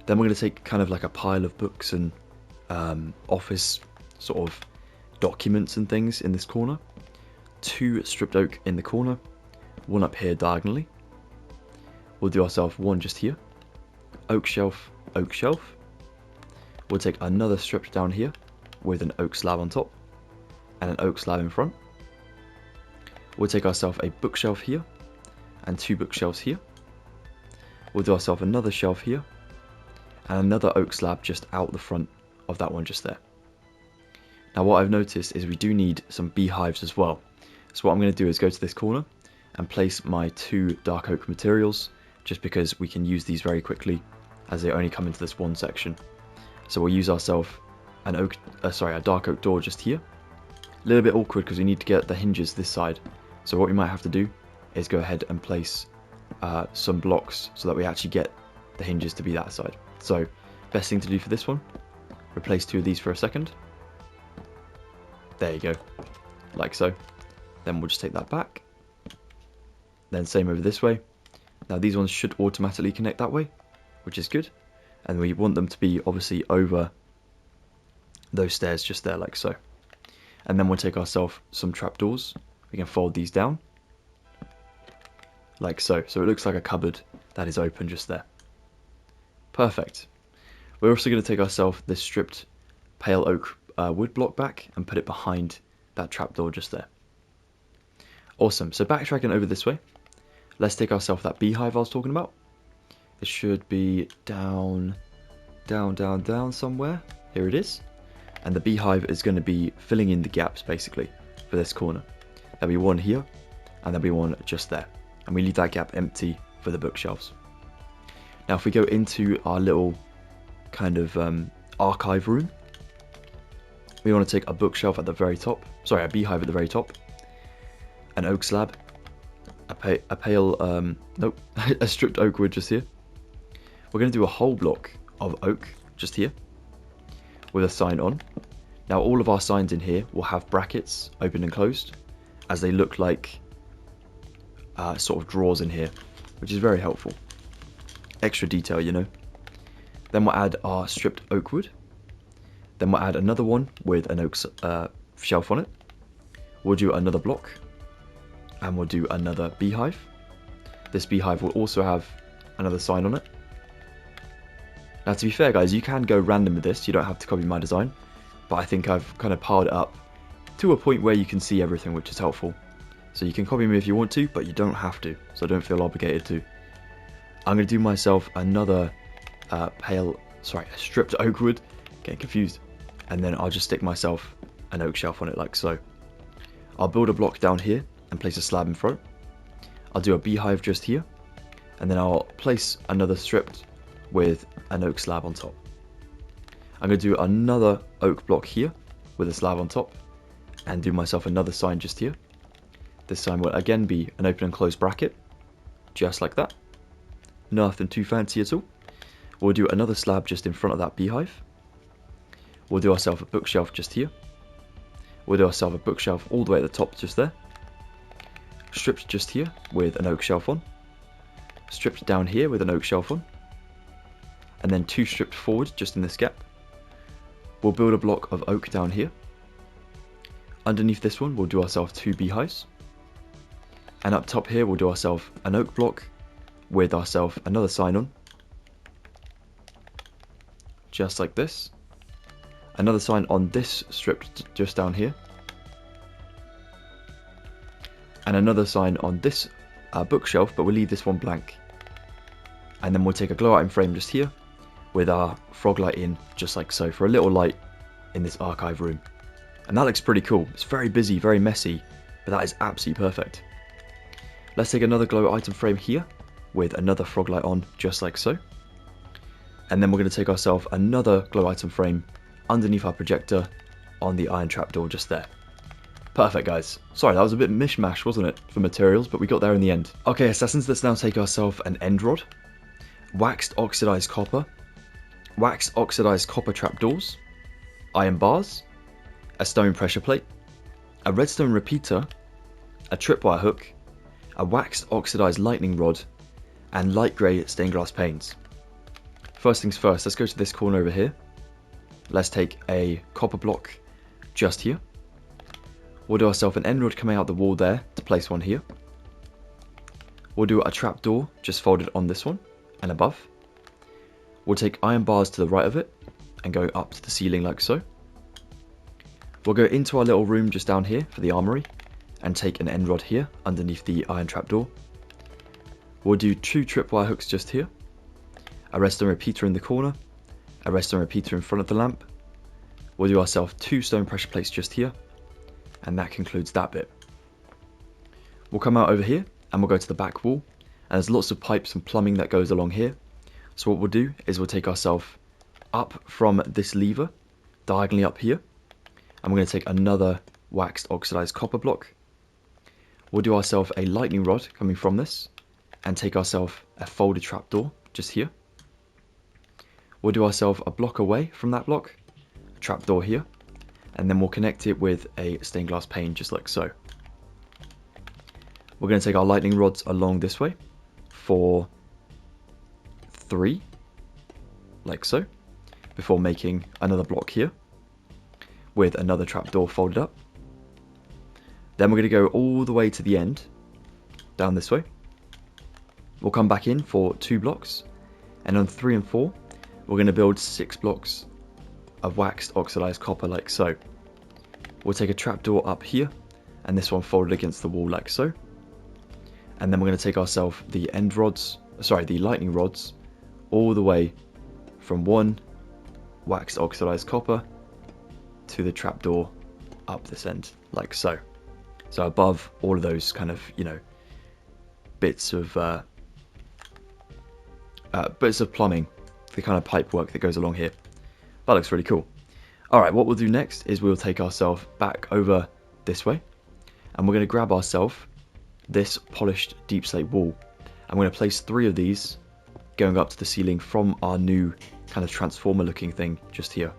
A: Then we're going to take kind of like a pile of books and office sort of documents and things in this corner. 2 stripped oak in the corner, one up here diagonally. We'll do ourselves one just here. Oak shelf, oak shelf. We'll take another stripped down here with an oak slab on top and an oak slab in front. We'll take ourselves a bookshelf here and 2 bookshelves here. We'll do ourselves another shelf here and another oak slab just out the front of that one just there. Now what I've noticed is we do need some beehives as well. So what I'm going to do is go to this corner and place my 2 dark oak materials, just because we can use these very quickly as they only come into this one section. So we'll use ourselves an a dark oak door just here. A little bit awkward because we need to get the hinges this side. So what we might have to do is go ahead and place some blocks so that we actually get the hinges to be that side. So best thing to do for this one, replace 2 of these for a second. There you go, like so. Then we'll just take that back. Then same over this way. Now these ones should automatically connect that way, which is good. And we want them to be obviously over those stairs just there like so. And then we'll take ourselves some trapdoors. We can fold these down like so. So it looks like a cupboard that is open just there. Perfect. We're also going to take ourselves this stripped pale oak wood block back and put it behind that trapdoor just there. Awesome. So backtracking over this way, let's take ourselves that beehive I was talking about. It should be down somewhere. Here it is. And the beehive is going to be filling in the gaps basically for this corner. There'll be one here and there'll be one just there. And we leave that gap empty for the bookshelves. Now if we go into our little kind of archive room, we want to take a bookshelf at the very top. Sorry, a beehive at the very top. An oak slab. A stripped oak wood just here. We're going to do a whole block of oak just here with a sign on. Now all of our signs in here will have brackets open and closed, as they look like sort of drawers in here, which is very helpful. Extra detail, you know. Then we'll add our stripped oak wood. Then we'll add another one with an oak shelf on it. We'll do another block, and we'll do another beehive. This beehive will also have another sign on it. Now to be fair guys, you can go random with this, you don't have to copy my design, but I think I've kind of piled it up to a point where you can see everything, which is helpful. So you can copy me if you want to, but you don't have to, so don't feel obligated to. I'm going to do myself another stripped oak wood, getting confused, and then I'll just stick myself an oak shelf on it like so. I'll build a block down here and place a slab in front. I'll do a beehive just here, and then I'll place another stripped with an oak slab on top. I'm going to do another oak block here with a slab on top, and do myself another sign just here. This sign will again be an open and closed bracket, just like that. Nothing too fancy at all. We'll do another slab just in front of that beehive. We'll do ourselves a bookshelf just here. We'll do ourselves a bookshelf all the way at the top just there. Stripped just here with an oak shelf on. Stripped down here with an oak shelf on. And then 2 stripped forward just in this gap. We'll build a block of oak down here. Underneath this one we'll do ourselves 2 beehives. And up top here we'll do ourselves an oak block with ourselves another sign on. Just like this. Another sign on this stripped just down here. And another sign on this bookshelf, but we'll leave this one blank. And then we'll take a glow item frame just here with our frog light in, just like so, for a little light in this archive room. And that looks pretty cool. It's very busy, very messy, but that is absolutely perfect. Let's take another glow item frame here with another frog light on, just like so. And then we're going to take ourselves another glow item frame underneath our projector on the iron trapdoor just there. Perfect guys. Sorry, that was a bit mishmash, wasn't it, for materials, but we got there in the end. Okay assassins, let's now take ourselves an end rod, waxed oxidized copper trapdoors, iron bars, a stone pressure plate, a redstone repeater, a tripwire hook, a waxed oxidized lightning rod, and light grey stained glass panes. First things first, let's go to this corner over here. Let's take a copper block just here. We'll do ourselves an end rod coming out the wall there to place one here. We'll do a trapdoor just folded on this one and above. We'll take iron bars to the right of it and go up to the ceiling like so. We'll go into our little room just down here for the armory and take an end rod here underneath the iron trapdoor. We'll do 2 tripwire hooks just here, a redstone repeater in the corner, a redstone repeater in front of the lamp. We'll do ourselves 2 stone pressure plates just here, and that concludes that bit. We'll come out over here and we'll go to the back wall, and there's lots of pipes and plumbing that goes along here. So what we'll do is we'll take ourselves up from this lever, diagonally up here, and we're going to take another waxed oxidized copper block. We'll do ourselves a lightning rod coming from this, and take ourselves a folded trapdoor just here. We'll do ourselves a block away from that block, a trapdoor here, and then we'll connect it with a stained glass pane just like so. We're going to take our lightning rods along this way for 3, like so, before making another block here with another trapdoor folded up. Then we're going to go all the way to the end, down this way. We'll come back in for 2 blocks, and on 3 and 4, we're going to build 6 blocks of waxed oxidized copper like so. We'll take a trapdoor up here, and this one folded against the wall like so. And then we're going to take ourselves the the lightning rods, all the way from 1 waxed oxidized copper to the trapdoor up this end, like so. So above all of those kind of, bits of plumbing, the kind of pipe work that goes along here. That looks really cool. Alright, what we'll do next is we'll take ourselves back over this way, and we're going to grab ourselves this polished deep slate wall. I'm going to place 3 of these going up to the ceiling from our new kind of transformer looking thing just here.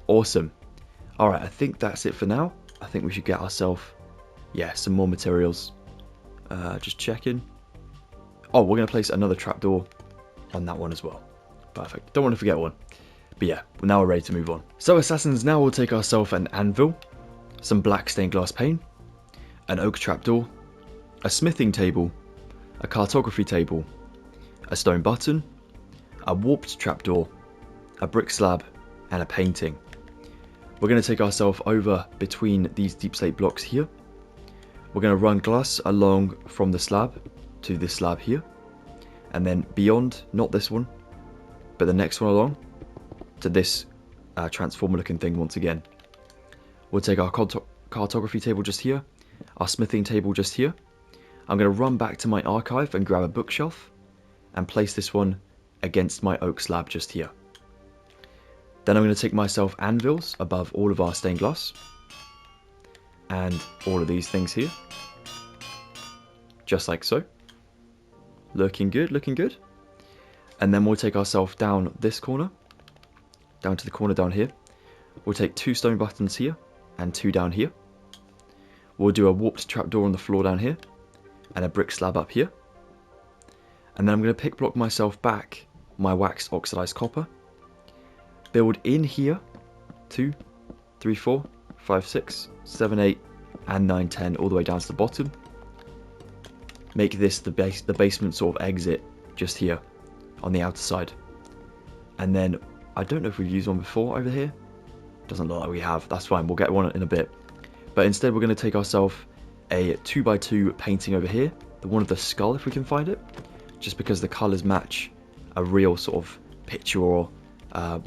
A: Awesome. Alright, I think that's it for now. I think we should get ourselves, some more materials. Just checking. Oh, we're going to place another trapdoor on that one as well. Perfect. Don't want to forget one. But yeah, now we're ready to move on. So assassins, now we'll take ourselves an anvil, some black stained glass pane, an oak trapdoor, a smithing table, a cartography table, a stone button, a warped trapdoor, a brick slab, and a painting. We're going to take ourselves over between these deep slate blocks here. We're going to run glass along from the slab to this slab here, and then beyond, not this one, but the next one along to this transformer looking thing once again. We'll take our cartography table just here, our smithing table just here. I'm going to run back to my archive and grab a bookshelf and place this one against my oak slab just here. Then I'm going to take myself anvils above all of our stained glass and all of these things here, just like so. Looking good, looking good. And then we'll take ourselves down this corner, down to the corner down here. We'll take 2 stone buttons here and 2 down here. We'll do a warped trapdoor on the floor down here and a brick slab up here. And then I'm going to pick block myself back my waxed oxidized copper. Build in here 2, 3, 4, 5, 6, 7, 8, and 9, 10 all the way down to the bottom. Make this the basement sort of exit just here on the outer side. And then I don't know if we've used one before over here. Doesn't look like we have. That's fine. We'll get one in a bit. But instead we're going to take ourselves a 2x2 painting over here, the one of the skull if we can find it, just because the colours match a real sort of picture or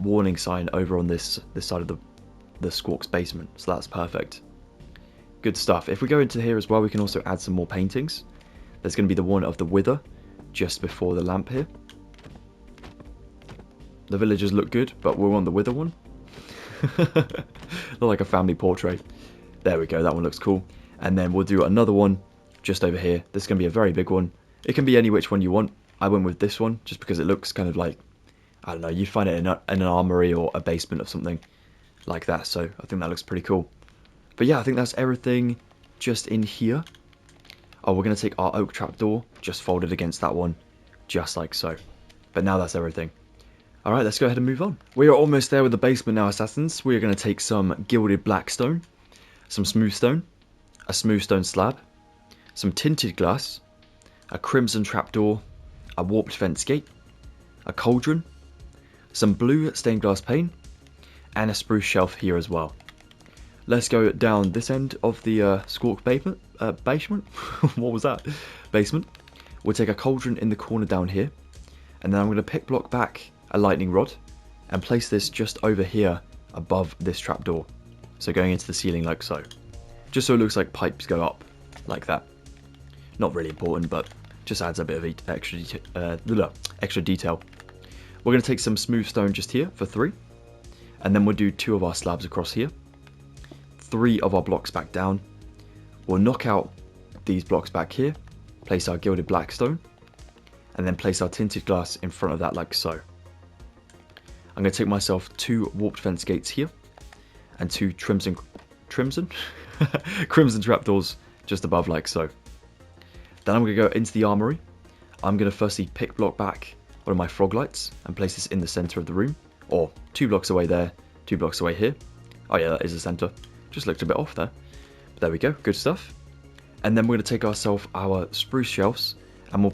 A: warning sign over on this side of the Squawk's basement. So that's perfect. Good stuff. If we go into here as well, we can also add some more paintings. There's going to be the one of the wither just before the lamp here. The villagers look good, but we want the wither one. Look like a family portrait. There we go, that one looks cool. And then we'll do another one just over here. This is going to be a very big one. It can be any which one you want. I went with this one just because it looks kind of like, I don't know, you'd find it in an armory or a basement of something like that. So I think that looks pretty cool. But yeah, I think that's everything just in here. Oh, we're going to take our oak trapdoor, just folded against that one, just like so. But now that's everything. Alright, let's go ahead and move on. We are almost there with the basement now, assassins. We are going to take some gilded black stone, some smooth stone, a smooth stone slab, some tinted glass, a crimson trapdoor, a warped fence gate, a cauldron, some blue stained glass pane, and a spruce shelf here as well. Let's go down this end of the Squawk basement. What was that? Basement. We'll take a cauldron in the corner down here, and then I'm going to pick block back a lightning rod and place this just over here above this trapdoor. So going into the ceiling like so. Just so it looks like pipes go up like that. Not really important, but just adds a bit of extra detail. We're going to take some smooth stone just here for 3, and then we'll do 2 of our slabs across here, 3 of our blocks back down. We'll knock out these blocks back here, place our gilded black stone, and then place our tinted glass in front of that like so. I'm going to take myself 2 warped fence gates here, and 2 crimson trapdoors just above like so. Then I'm going to go into the armory. I'm going to firstly pick block back one of my frog lights and place this in the center of the room, or 2 blocks away there, 2 blocks away here. Oh yeah, that is the center. Just looked a bit off there. But there we go, good stuff. And then we're going to take ourselves our spruce shelves and we'll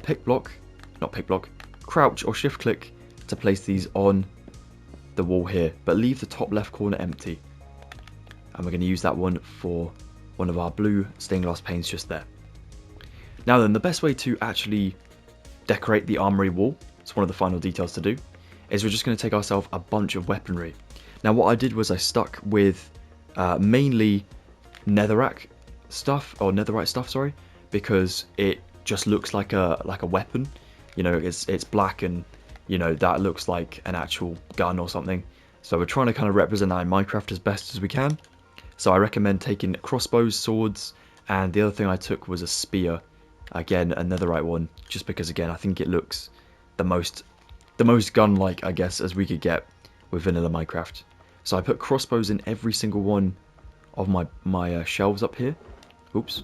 A: crouch or shift click to place these on the wall here, but leave the top left corner empty. And we're going to use that one for one of our blue stained glass panes just there. Now then, the best way to actually decorate the armory wall, it's one of the final details to do, is we're just going to take ourselves a bunch of weaponry. Now what I did was I stuck with mainly netherite stuff, because it just looks like a weapon. You know, it's black and, you know, that looks like an actual gun or something. So we're trying to kind of represent that in Minecraft as best as we can. So I recommend taking crossbows, swords, and the other thing I took was a spear. Again, a netherite one, just because again I think it looks the most gun-like, I guess, as we could get with vanilla Minecraft. So I put crossbows in every single one of my shelves up here. Oops,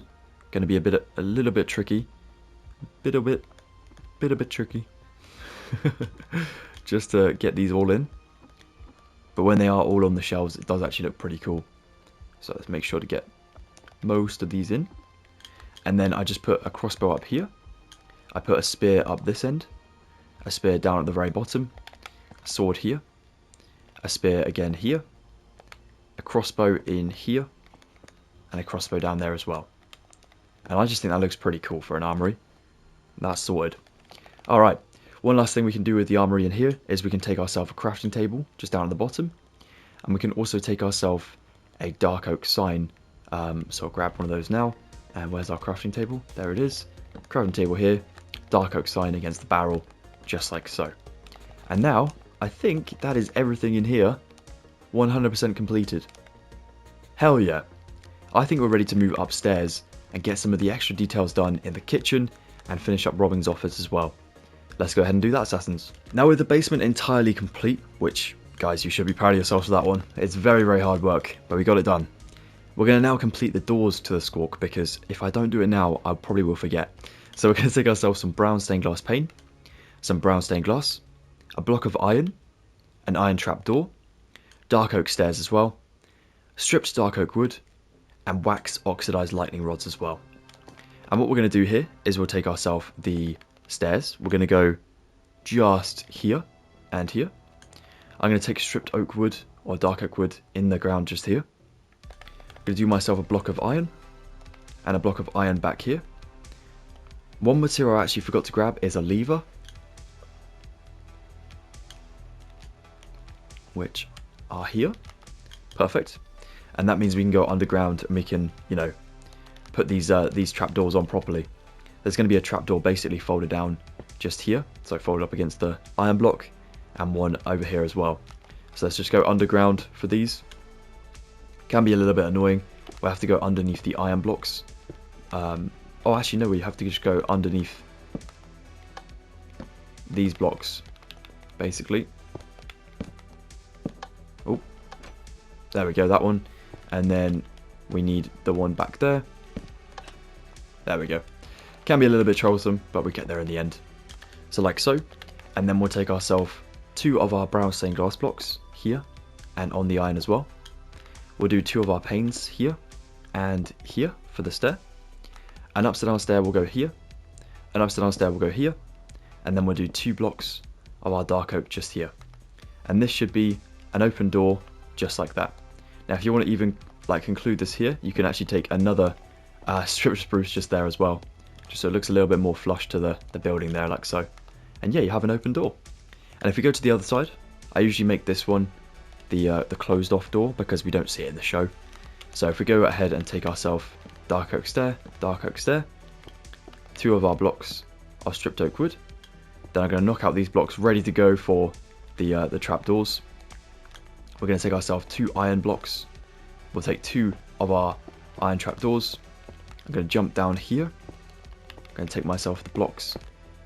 A: going to be a little bit tricky, bit a bit tricky, just to get these all in. But when they are all on the shelves, it does actually look pretty cool. So let's make sure to get most of these in. And then I just put a crossbow up here. I put a spear up this end, a spear down at the very bottom, sword here, a spear again here, a crossbow in here, and a crossbow down there as well. And I just think that looks pretty cool for an armory. That's sorted. Alright, one last thing we can do with the armory in here is we can take ourselves a crafting table just down at the bottom. And we can also take ourselves a dark oak sign. So I'll grab one of those now. And where's our crafting table? There it is. Crafting table here. Dark oak sign against the barrel. Just like so. And now, I think that is everything in here 100% completed. Hell yeah. I think we're ready to move upstairs and get some of the extra details done in the kitchen and finish up Robin's office as well. Let's go ahead and do that, Assassins. Now with the basement entirely complete, which, guys, you should be proud of yourselves for that one. It's very, very hard work, but we got it done. We're going to now complete the doors to the squawk, because if I don't do it now, I probably will forget. So we're going to take ourselves some brown stained glass pane, some brown stained glass, a block of iron, an iron trapdoor, dark oak stairs as well, stripped dark oak wood, and wax oxidized lightning rods as well. And what we're going to do here is we'll take ourselves the stairs. We're going to go just here and here. I'm going to take stripped oak wood or dark oak wood in the ground just here. I'm going to do myself a block of iron and a block of iron back here. One material I actually forgot to grab is a lever, which are here. Perfect. And that means we can go underground and we can, you know, put these trapdoors on properly. There's going to be a trapdoor basically folded down just here, so folded up against the iron block, and one over here as well. So let's just go underground for these. Can be a little bit annoying. We'll have to go underneath the iron blocks. Oh, actually no, we have to just go underneath these blocks, basically. Oh, there we go, that one. And then we need the one back there. There we go. Can be a little bit troublesome, but we get there in the end. So like so. And then we'll take ourselves 2 of our brown stained glass blocks here and on the iron as well. We'll do 2 of our panes here and here for the stair. An upside down stair will go here. An upside down stair will go here. And then we'll do 2 blocks of our dark oak just here. And this should be an open door just like that. Now if you want to even like conclude this here, you can actually take another strip spruce just there as well, just so it looks a little bit more flush to the building there, like so. And yeah, you have an open door. And if we go to the other side, I usually make this one the closed off door because we don't see it in the show. So if we go ahead and take ourselves dark oak stair, 2 of our blocks of stripped oak wood, then I'm going to knock out these blocks ready to go for the trapdoors. We're going to take ourselves 2 iron blocks. We'll take 2 of our iron trapdoors. I'm going to jump down here. I'm going to take myself the blocks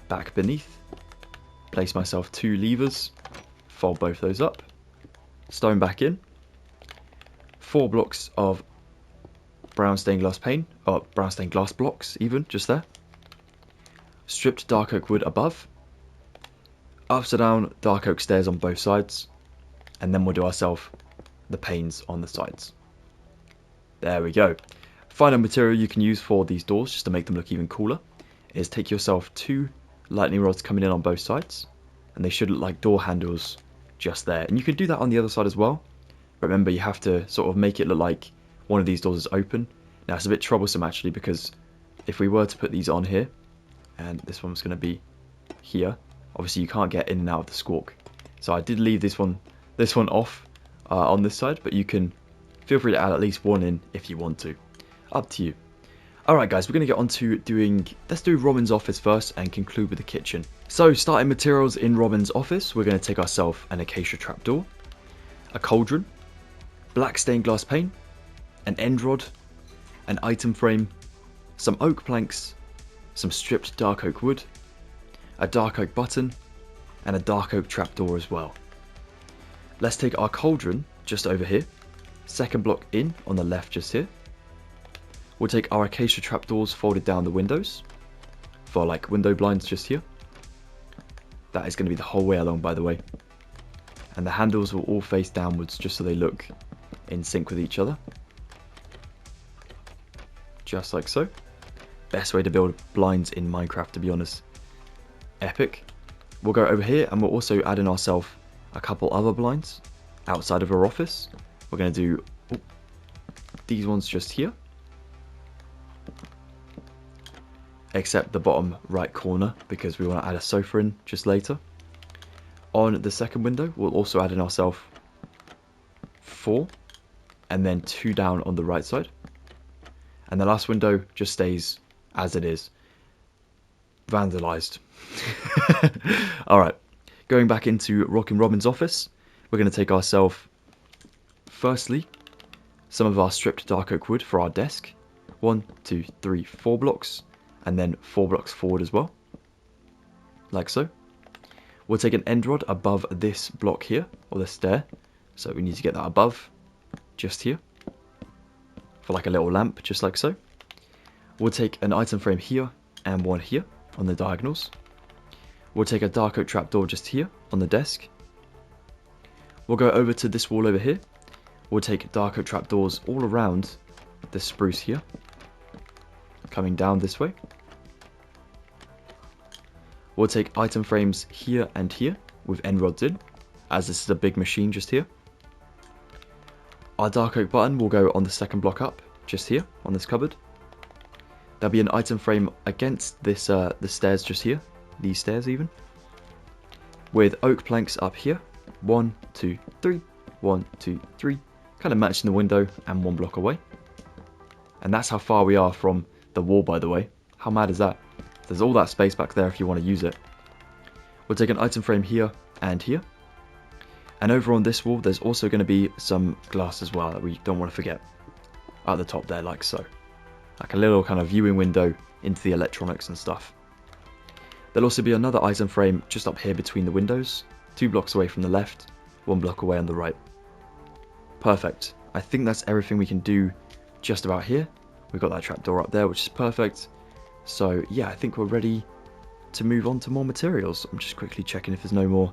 A: back beneath. Place myself 2 levers. Fold both those up. Stone back in. 4 blocks of brown stained glass pane. Or brown stained glass blocks even, just there. Stripped dark oak wood above. Upside down dark oak stairs on both sides. And then we'll do ourselves the panes on the sides. There we go. Final material you can use for these doors, just to make them look even cooler, is take yourself 2 lightning rods coming in on both sides. And they should look like door handles just there. And you can do that on the other side as well. But remember, you have to sort of make it look like one of these doors is open. Now it's a bit troublesome actually, because if we were to put these on here, and this one's going to be here, obviously you can't get in and out of the squawk. So I did leave this one off on this side, but you can feel free to add at least one in if you want to. Up to you. Alright guys, we're going to get on to let's do Robin's office first and conclude with the kitchen. So starting materials in Robin's office, we're going to take ourselves an acacia trapdoor, a cauldron, black stained glass pane, an end rod, an item frame, some oak planks, some stripped dark oak wood, a dark oak button, and a dark oak trapdoor as well. Let's take our cauldron just over here, second block in on the left just here. We'll take our acacia trapdoors folded down the windows for like window blinds just here. That is going to be the whole way along, by the way. And the handles will all face downwards just so they look in sync with each other. Just like so. Best way to build blinds in Minecraft, to be honest. Epic. We'll go over here and we'll also add in ourselves a couple other blinds outside of our office. We're going to do these ones just here, except the bottom right corner because we want to add a sofa in just later. On the second window, we'll also add in ourselves 4, and then 2 down on the right side. And the last window just stays as it is. Vandalized. Alright, going back into Rockin' Robin's office, we're going to take ourselves, firstly, some of our stripped dark oak wood for our desk. 1, 2, 3, 4 blocks, and then 4 blocks forward as well, like so. We'll take an end rod above this block here, or the stair, so we need to get that above, just here, for like a little lamp, just like so. We'll take an item frame here, and one here, on the diagonals. We'll take a dark oak trapdoor just here, on the desk. We'll go over to this wall over here. We'll take dark oak trapdoors all around this spruce here, coming down this way. We'll take item frames here and here with end rods in, as this is a big machine just here. Our dark oak button will go on the second block up, just here on this cupboard. There'll be an item frame against this the stairs just here, these stairs even, with oak planks up here. 1, 2, 3, 1, 2, 3, kind of matching the window and 1 block away. And that's how far we are from the wall, by the way. How mad is that? There's all that space back there if you want to use it. We'll take an item frame here and here. And over on this wall, there's also going to be some glass as well that we don't want to forget. At the top there, like so. Like a little kind of viewing window into the electronics and stuff. There'll also be another item frame just up here between the windows. 2 blocks away from the left, 1 block away on the right. Perfect. I think that's everything we can do just about here. We've got that trapdoor up there, which is perfect. So yeah, I think we're ready to move on to more materials. I'm just quickly checking if there's no more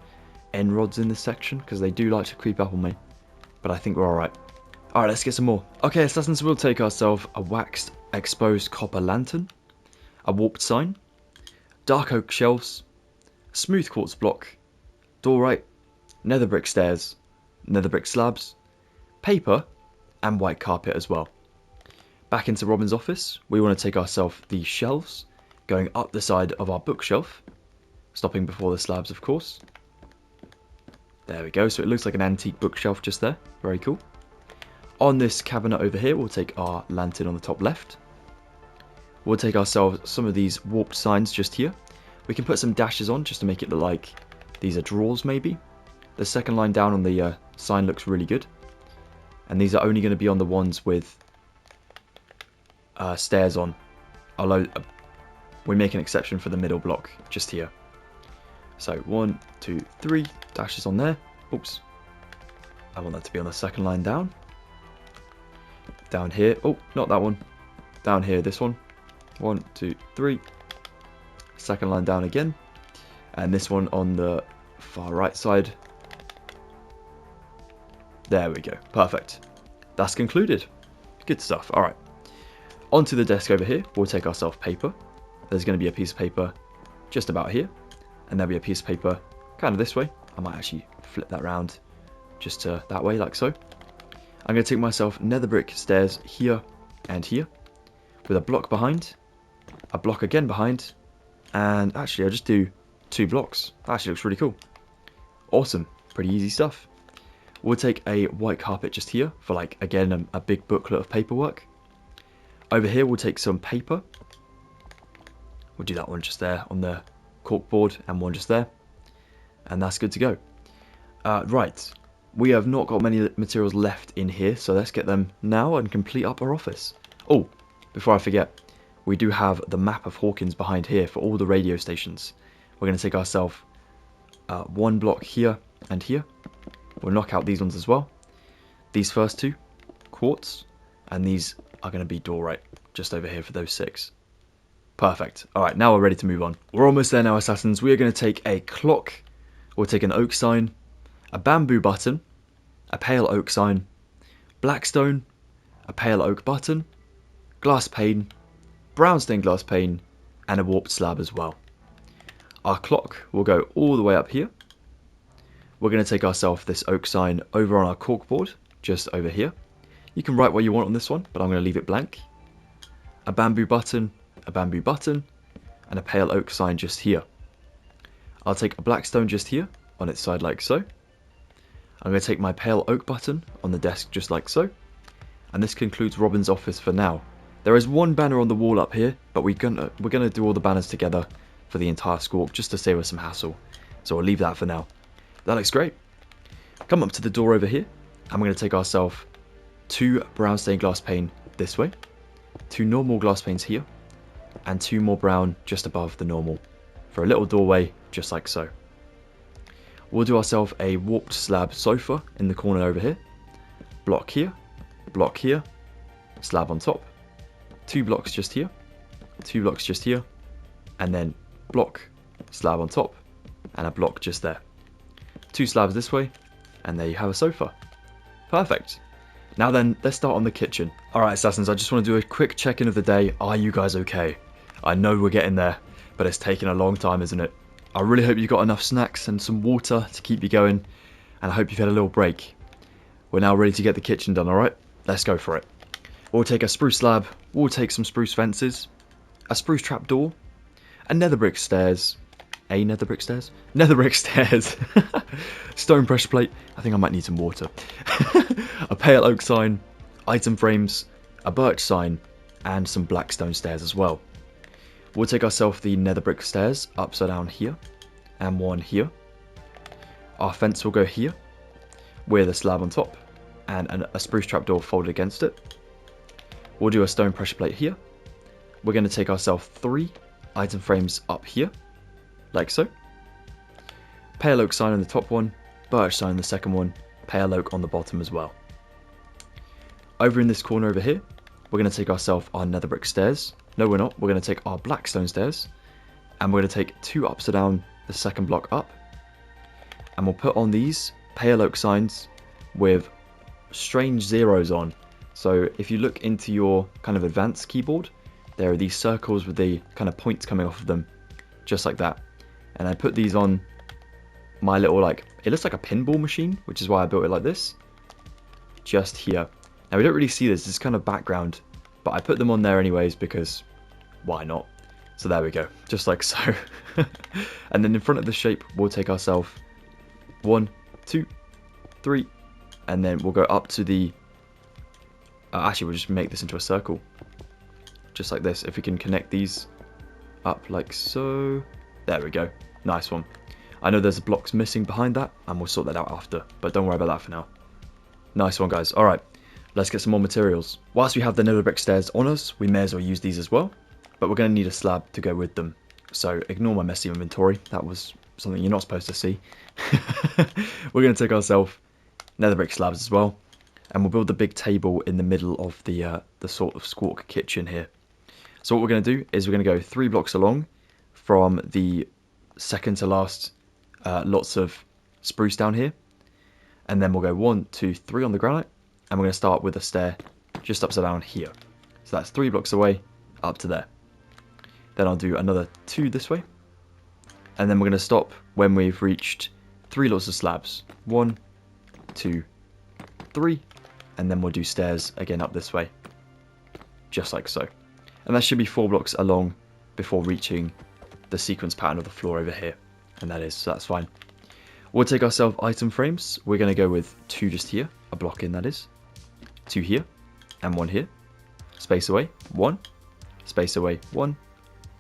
A: end rods in this section, because they do like to creep up on me. But I think we're alright. Alright, let's get some more. Okay, Assassins, we'll take ourselves a waxed exposed copper lantern, a warped sign, dark oak shelves, smooth quartz block, doorite, nether brick stairs, nether brick slabs, paper, and white carpet as well. Back into Robin's office, we want to take ourselves the shelves, going up the side of our bookshelf, stopping before the slabs, of course. There we go, so it looks like an antique bookshelf just there. Very cool. On this cabinet over here, we'll take our lantern on the top left. We'll take ourselves some of these warped signs just here. We can put some dashes on just to make it look like these are drawers maybe. The second line down on the sign looks really good. And these are only going to be on the ones with stairs on, although we make an exception for the middle block just here. So 1, 2, 3 dashes on there. Oops, I want that to be on the second line down. Down here, oh, not that one. Down here, this one. 1, 2, 3. Second line down again, and this one on the far right side. There we go, perfect. That's concluded. Good stuff. All right. Onto the desk over here, we'll take ourselves paper. There's going to be a piece of paper just about here, and there'll be a piece of paper kind of this way. I might actually flip that around just to that way, like so. I'm going to take myself nether brick stairs here and here, with a block behind, a block again behind, and actually I'll just do 2 blocks. That actually looks really cool. Awesome, pretty easy stuff. We'll take a white carpet just here for, like, again, a big booklet of paperwork. Over here, we'll take some paper. We'll do that one just there on the corkboard and one just there. And that's good to go. Right, we have not got many materials left in here, so let's get them now and complete up our office. Oh, before I forget, we do have the map of Hawkins behind here for all the radio stations. We're going to take ourselves 1 block here and here. We'll knock out these ones as well. These first 2, quartz, and these are going to be doorite just over here for those 6. Perfect. Alright, now we're ready to move on. We're almost there now, Assassins. We are going to take a clock, we'll take an oak sign, a bamboo button, a pale oak sign, blackstone, a pale oak button, glass pane, brown stained glass pane, and a warped slab as well. Our clock will go all the way up here. we're going to take ourselves this oak sign over on our corkboard, just over here. You can write what you want on this one, but I'm going to leave it blank. A bamboo button, and a pale oak sign just here. I'll take a black stone just here, on its side like so. I'm going to take my pale oak button on the desk just like so. And this concludes Robin's office for now. There is one banner on the wall up here, but we're gonna do all the banners together for the entire squawk just to save us some hassle. So I'll leave that for now. That looks great. Come up to the door over here, and we're going to take ourselves 2 brown stained glass pane this way, 2 normal glass panes here, and 2 more brown just above the normal, for a little doorway just like so. We'll do ourselves a warped slab sofa in the corner over here, block here, slab on top, 2 blocks just here, 2 blocks just here, and then block, slab on top, and a block just there. 2 slabs this way, and there you have a sofa. Perfect. Now then, let's start on the kitchen. Alright Assassins, I just want to do a quick check-in of the day. Are you guys okay? I know we're getting there, but it's taking a long time, isn't it? I really hope you got enough snacks and some water to keep you going, and I hope you've had a little break. We're now ready to get the kitchen done, alright? Let's go for it. We'll take a spruce slab, we'll take some spruce fences, a spruce trapdoor, a nether brick stairs, stone pressure plate, I think I might need some water, a pale oak sign, item frames, a birch sign, and some black stone stairs as well. We'll take ourselves the nether brick stairs upside down here, and one here. Our fence will go here, with a slab on top, and a spruce trapdoor folded against it. We'll do a stone pressure plate here. We're going to take ourselves 3 item frames up here, like so. Pale oak sign on the top one, birch sign on the second one, pale oak on the bottom as well. Over in this corner over here, we're going to take ourselves our nether brick stairs. No, we're not. We're going to take our black stone stairs, and we're going to take 2 upside down the second block up, and we'll put on these pale oak signs with strange zeros on. So if you look into your kind of advanced keyboard, there are these circles with the kind of points coming off of them, just like that. And I put these on my little, like, it looks like a pinball machine, which is why I built it like this, just here. Now we don't really see this, it's kind of background, but I put them on there anyways because why not? So there we go, just like so. And then in front of the shape, we'll take ourselves 1, 2, 3, and then we'll go up to the, actually we'll just make this into a circle, just like this. If we can connect these up like so, there we go, nice one. I know there's blocks missing behind that, and we'll sort that out after, but don't worry about that for now. Nice one guys. Alright, let's get some more materials. Whilst we have the nether brick stairs on us, we may as well use these as well, but we're going to need a slab to go with them. So ignore my messy inventory, that was something you're not supposed to see. We're going to take ourselves nether brick slabs as well, and we'll build the big table in the middle of the sort of squawk kitchen here. So what we're going to do is we're going to go 3 blocks along from the second to last lots of spruce down here, and then we'll go 1, 2, 3 on the granite, and we're going to start with a stair just upside down here. So that's 3 blocks away up to there. Then I'll do another 2 this way, and then we're going to stop when we've reached 3 lots of slabs. 1, 2, 3, and then we'll do stairs again up this way, just like so. And that should be 4 blocks along before reaching the sequence pattern of the floor over here, and so that's fine. We'll take ourselves item frames. We're going to go with 2 just here, a block in that is, 2 here, and 1 here, space away, 1, space away, 1,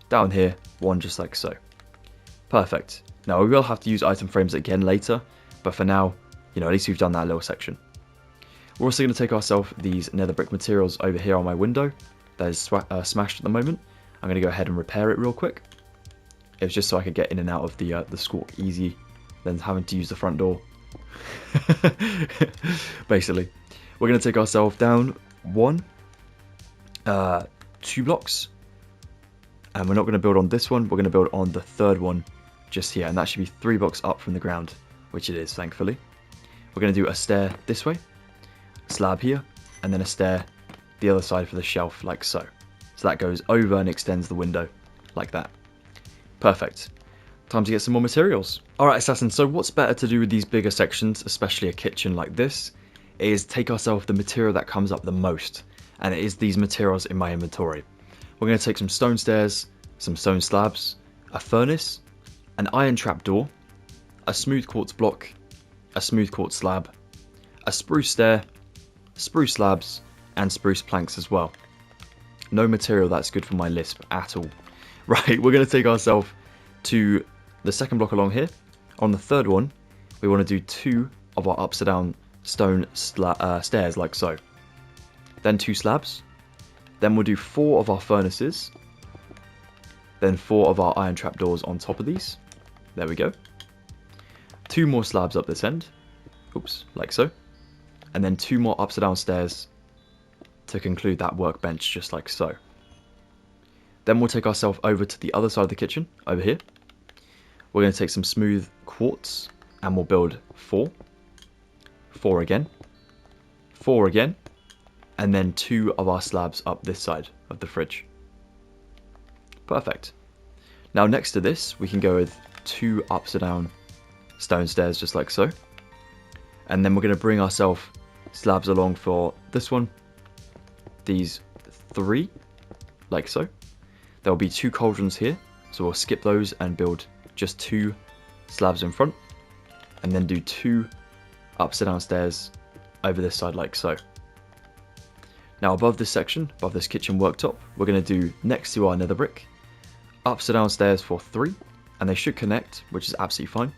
A: down here, 1 just like so. Perfect. Now we will have to use item frames again later, but for now, you know, at least we've done that little section. We're also going to take ourselves these nether brick materials over here on my window that is smashed at the moment. I'm going to go ahead and repair it real quick. It was just so I could get in and out of the squawk easy, than having to use the front door. Basically, we're going to take ourselves down 2 blocks, and we're not going to build on this one, we're going to build on the 3rd one just here, and that should be 3 blocks up from the ground, which it is, thankfully. We're going to do a stair this way, a slab here, and then a stair the other side for the shelf, like so. So that goes over and extends the window, like that. Perfect. time to get some more materials. Alright, Assassin, so what's better to do with these bigger sections, especially a kitchen like this, is take ourselves the material that comes up the most, and it is these materials in my inventory. We're going to take some stone stairs, some stone slabs, a furnace, an iron trap door, a smooth quartz block, a smooth quartz slab, a spruce stair, spruce slabs, and spruce planks as well. No material that's good for my Lisp at all. Right, we're going to take ourselves to the second block along here. On the third one, we want to do 2 of our upside down stone stairs like so. Then 2 slabs. Then we'll do 4 of our furnaces. Then 4 of our iron trap doors on top of these. There we go. 2 more slabs up this end. Oops, like so. And then 2 more upside down stairs to conclude that workbench just like so. Then we'll take ourselves over to the other side of the kitchen, over here. We're going to take some smooth quartz and we'll build 4. 4 again. 4 again. And then 2 of our slabs up this side of the fridge. Perfect. Now next to this, we can go with 2 upside down stone stairs just like so. And then we're going to bring ourselves slabs along for this one. These 3, like so. There will be 2 cauldrons here, so we'll skip those and build just 2 slabs in front. And then do 2 upside down stairs over this side like so. Now above this section, above this kitchen worktop, we're going to do next to our nether brick, upside down stairs for 3, and they should connect, which is absolutely fine.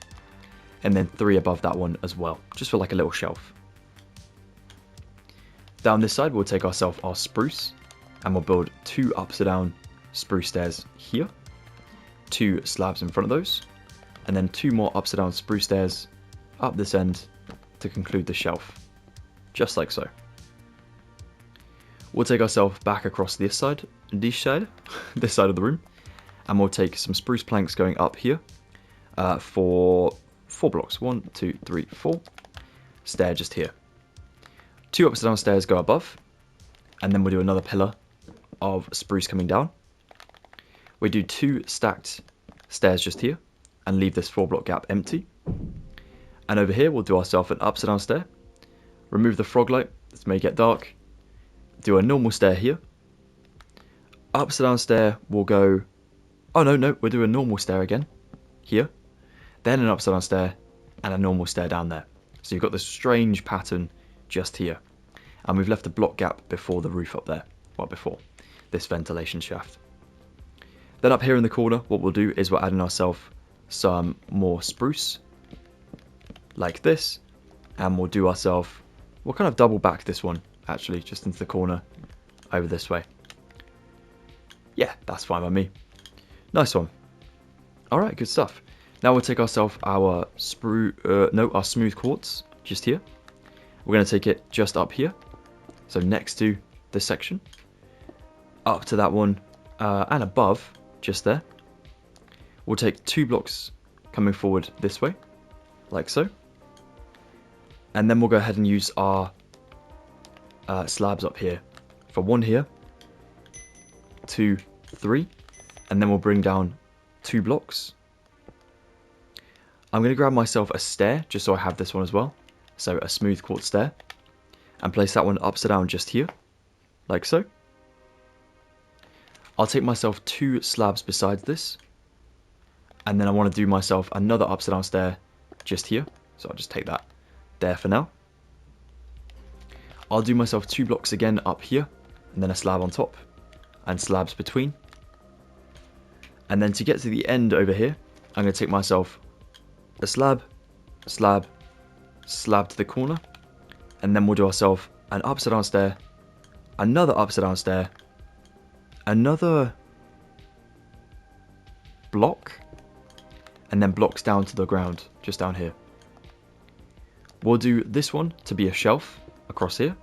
A: And then 3 above that one as well, just for like a little shelf. Down this side, we'll take ourselves our spruce, and we'll build 2 upside down spruce stairs here, 2 slabs in front of those, and then 2 more upside down spruce stairs up this end to conclude the shelf, just like so. We'll take ourselves back across this side, this side of the room, and we'll take some spruce planks going up here for 4 blocks. 1, 2, 3, 4. Stair just here. 2 upside down stairs go above, and then we'll do another pillar of spruce coming down. We do 2 stacked stairs just here, and leave this 4 block gap empty. And over here we'll do ourselves an upside down stair, remove the frog light, this may get dark, do a normal stair here, upside down stair will go, oh no, we'll do a normal stair again, here, then an upside down stair, and a normal stair down there. So you've got this strange pattern just here, and we've left a block gap before the roof up there, well before this ventilation shaft. Then up here in the corner, what we'll do is we're adding ourselves some more spruce, like this, and we'll do ourselves, we'll kind of double back this one, actually, just into the corner, over this way. Yeah, that's fine by me. Nice one. Alright, good stuff. Now we'll take ourselves our our smooth quartz, just here. We're going to take it just up here, so next to this section, up to that one, and above, just there. We'll take 2 blocks coming forward this way, like so. And then we'll go ahead and use our slabs up here. For 1 here, 2, 3, and then we'll bring down 2 blocks. I'm going to grab myself a stair, just so I have this one as well. So a smooth quartz stair, and place that one upside down just here, like so. I'll take myself 2 slabs besides this, and then I want to do myself another upside down stair just here, so I'll just take that there for now. I'll do myself 2 blocks again up here, and then a slab on top, and slabs between. And then to get to the end over here, I'm going to take myself a slab, slab, slab to the corner, and then we'll do ourselves an upside down stair, another upside down stair, another block, and then blocks down to the ground, just down here. We'll do this one to be a shelf across here.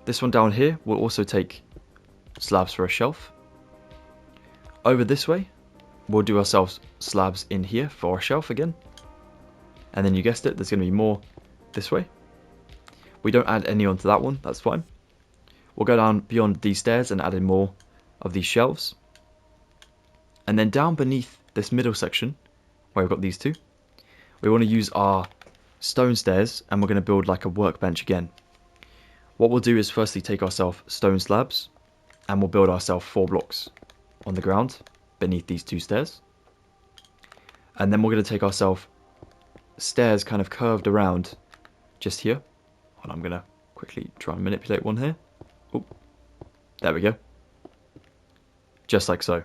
A: This one down here will also take slabs for a shelf. Over this way, we'll do ourselves slabs in here for a shelf again. And then you guessed it, there's going to be more this way. We don't add any onto that one, that's fine. We'll go down beyond these stairs and add in more of these shelves. And then down beneath this middle section, where we've got these two. We want to use our stone stairs, and we're going to build like a workbench again. What we'll do is firstly take ourselves stone slabs, and we'll build ourselves 4 blocks on the ground beneath these 2 stairs. And then we're going to take ourselves stairs kind of curved around just here. And I'm going to quickly try and manipulate one here. Oh, there we go. Just like so.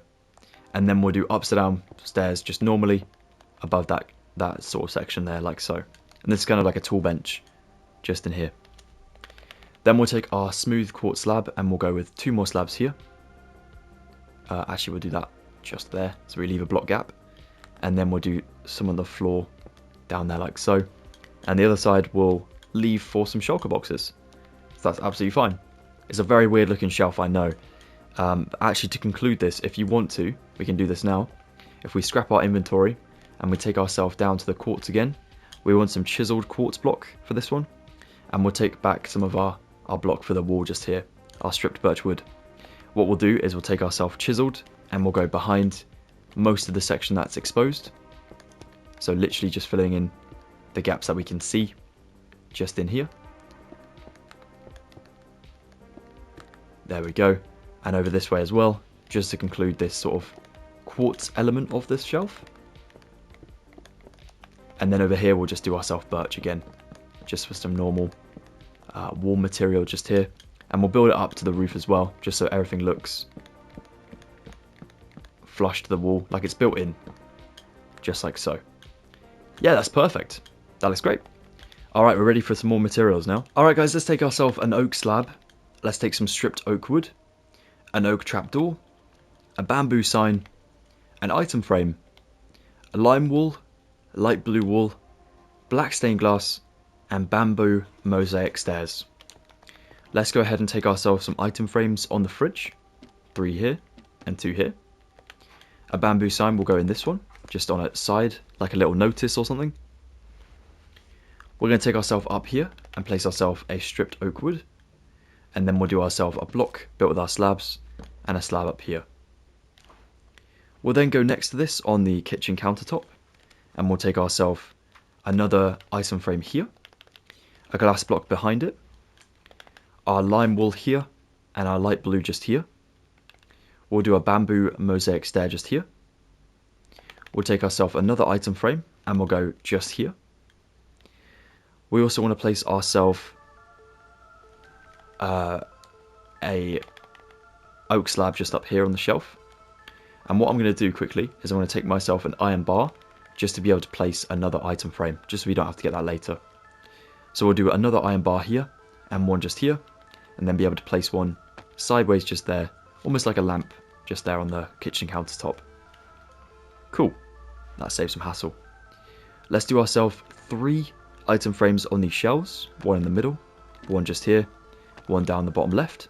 A: And then we'll do upside down stairs just normally above that sort of section there, like so. And this is kind of like a tool bench just in here. Then we'll take our smooth quartz slab and we'll go with 2 more slabs here. Actually, we'll do that just there, so we leave a block gap. And then we'll do some on the floor down there like so. And the other side we'll leave for some shulker boxes. So that's absolutely fine. It's a very weird looking shelf, I know. Actually, to conclude this, if you want to, we can do this now. If we scrap our inventory and we take ourselves down to the quartz again, we want some chiseled quartz block for this one. And we'll take back some of our block for the wall just here, our stripped birch wood. What we'll do is we'll take ourselves chiseled and we'll go behind most of the section that's exposed. So literally just filling in the gaps that we can see just in here. There we go. And over this way as well, just to conclude this sort of quartz element of this shelf. And then over here we'll just do ourselves birch again, just for some normal wall material just here. And we'll build it up to the roof as well, just so everything looks flush to the wall, like it's built in, just like so. Yeah, that's perfect. That looks great. Alright, we're ready for some more materials now. Alright guys, let's take ourselves an oak slab. Let's take some stripped oak wood, an oak trapdoor, a bamboo sign, an item frame, a lime wool, light blue wool, black stained glass, and bamboo mosaic stairs. Let's go ahead and take ourselves some item frames on the fridge. 3 here and 2 here. A bamboo sign will go in this one, just on its side, like a little notice or something. We're going to take ourselves up here and place ourselves a stripped oak wood. And then we'll do ourselves a block built with our slabs and a slab up here. We'll then go next to this on the kitchen countertop. And we'll take ourselves another item frame here. A glass block behind it. Our lime wool here and our light blue just here. We'll do a bamboo mosaic stair just here. We'll take ourselves another item frame and we'll go just here. We also want to place ourselves a oak slab just up here on the shelf. And what I'm going to do quickly is I'm going to take myself an iron bar just to be able to place another item frame, just so we don't have to get that later. So we'll do another iron bar here and one just here, and then be able to place one sideways just there, almost like a lamp just there on the kitchen countertop. Cool, that saves some hassle. Let's do ourselves 3 item frames on these shelves, one in the middle, one just here, one down the bottom left.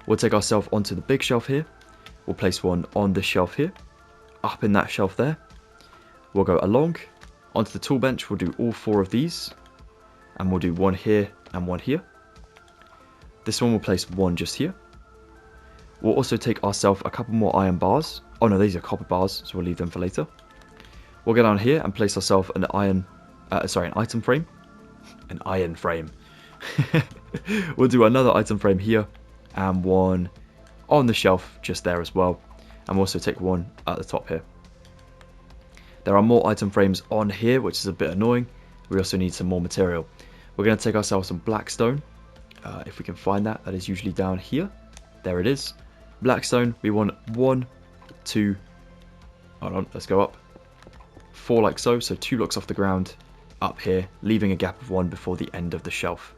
A: We'll take ourselves onto the big shelf here, we'll place one on this shelf here, up in that shelf there. We'll go along, onto the tool bench, we'll do all 4 of these, and we'll do one here and one here. This one we'll place one just here. We'll also take ourselves a couple more iron bars. Oh no, these are copper bars, so we'll leave them for later. We'll go down here and place ourselves an item frame. An iron frame. We'll do another item frame here, and one on the shelf just there as well. And we'll also take one at the top here. There are more item frames on here, which is a bit annoying. We also need some more material. We're going to take ourselves some black stone. If we can find that, that is usually down here. There it is. Black stone, we want 1, 2, hold on, let's go up. 4 like so, so 2 blocks off the ground, up here, leaving a gap of 1 before the end of the shelf.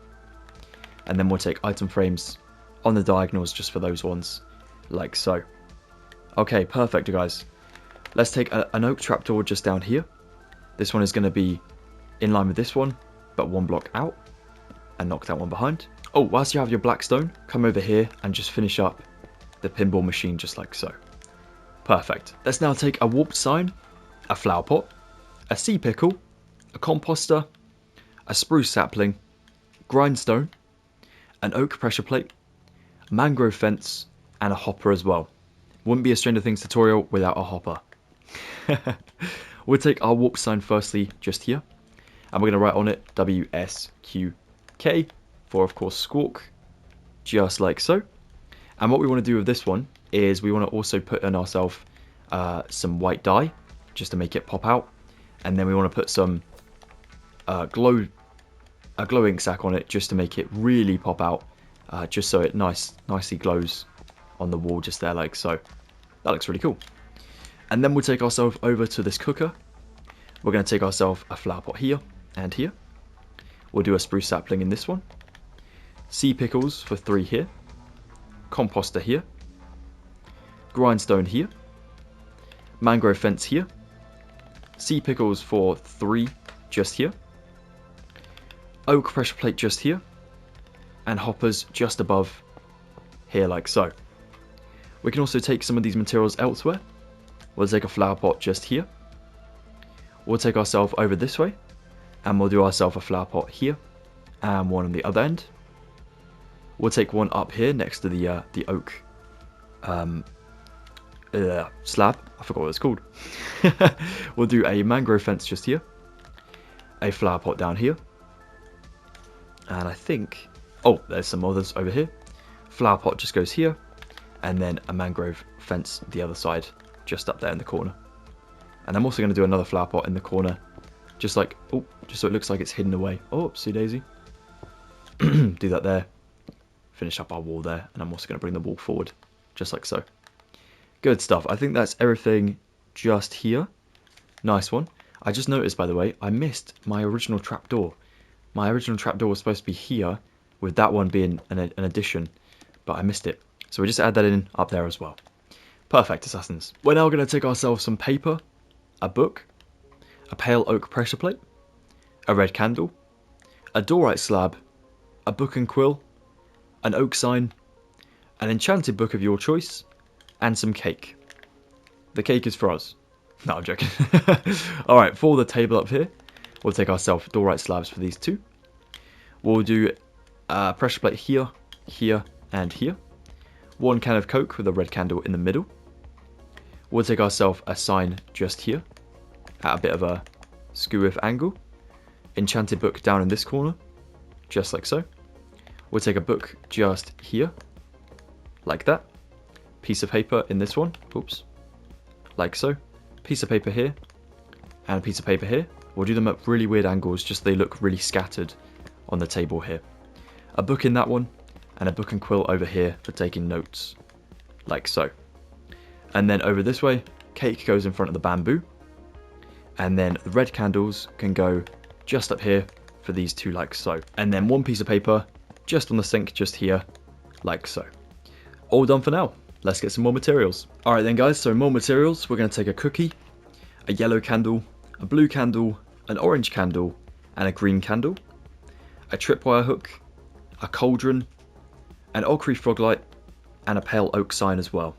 A: And then we'll take item frames on the diagonals just for those ones, like so. Okay, perfect, guys. Let's take an oak trapdoor just down here. This one is going to be in line with this one, but 1 block out, and knock that one behind. Oh, whilst you have your black stone, come over here and just finish up the pinball machine just like so. Perfect. Let's now take a warped sign, a flower pot, a sea pickle, a composter, a spruce sapling, grindstone, an oak pressure plate, mangrove fence, and a hopper as well. Wouldn't be a Stranger Things tutorial without a hopper. We'll take our walk sign firstly just here, and we're going to write on it WSQK for, of course, squawk, just like so. And what we want to do with this one is we want to also put in ourselves some white dye just to make it pop out, and then we want to put some glow ink sac on it just to make it really pop out, just so it nicely glows on the wall just there, like so. That looks really cool. And then we'll take ourselves over to this cooker. We're going to take ourselves a flower pot here and here. We'll do a spruce sapling in this one, sea pickles for 3 here, composter here, grindstone here, mangrove fence here, sea pickles for 3 just here, oak pressure plate just here, and hoppers just above here, like so. We can also take some of these materials elsewhere. We'll take a flower pot just here. We'll take ourselves over this way, and we'll do ourselves a flower pot here, and one on the other end. We'll take one up here next to the oak slab. I forgot what it's called. We'll do a mangrove fence just here, a flower pot down here, and I think, oh, there's some others over here. Flower pot just goes here, and then a mangrove fence the other side, just up there in the corner. And I'm also going to do another flower pot in the corner, just like, oh, just so it looks like it's hidden away. Oh, oopsie daisy. Do that there. Finish up our wall there, and I'm also going to bring the wall forward, just like so. Good stuff. I think that's everything just here. Nice one. I just noticed, by the way, I missed my original trapdoor. My original trapdoor was supposed to be here, with that one being an addition, but I missed it. So we just add that in up there as well. Perfect, assassins. We're now going to take ourselves some paper, a book, a pale oak pressure plate, a red candle, a dorite slab, a book and quill, an oak sign, an enchanted book of your choice, and some cake. The cake is for us. No, I'm joking. Alright, for the table up here, we'll take ourselves dorite slabs for these 2. We'll do a pressure plate here, here, and here. 1 can of Coke with a red candle in the middle. We'll take ourselves a sign just here, at a bit of a skew-with angle. Enchanted book down in this corner, just like so. We'll take a book just here, like that. Piece of paper in this one, oops, like so. Piece of paper here, and a piece of paper here. We'll do them at really weird angles, just so they look really scattered on the table here. A book in that one, and a book and quill over here for taking notes, like so. And then over this way, cake goes in front of the bamboo, and then the red candles can go just up here for these 2, like so. And then 1 piece of paper just on the sink just here, like so. All done for now. Let's get some more materials. Alright then guys, so more materials. We're going to take a cookie, a yellow candle, a blue candle, an orange candle, and a green candle, a tripwire hook, a cauldron, an ochre frog light, and a pale oak sign as well.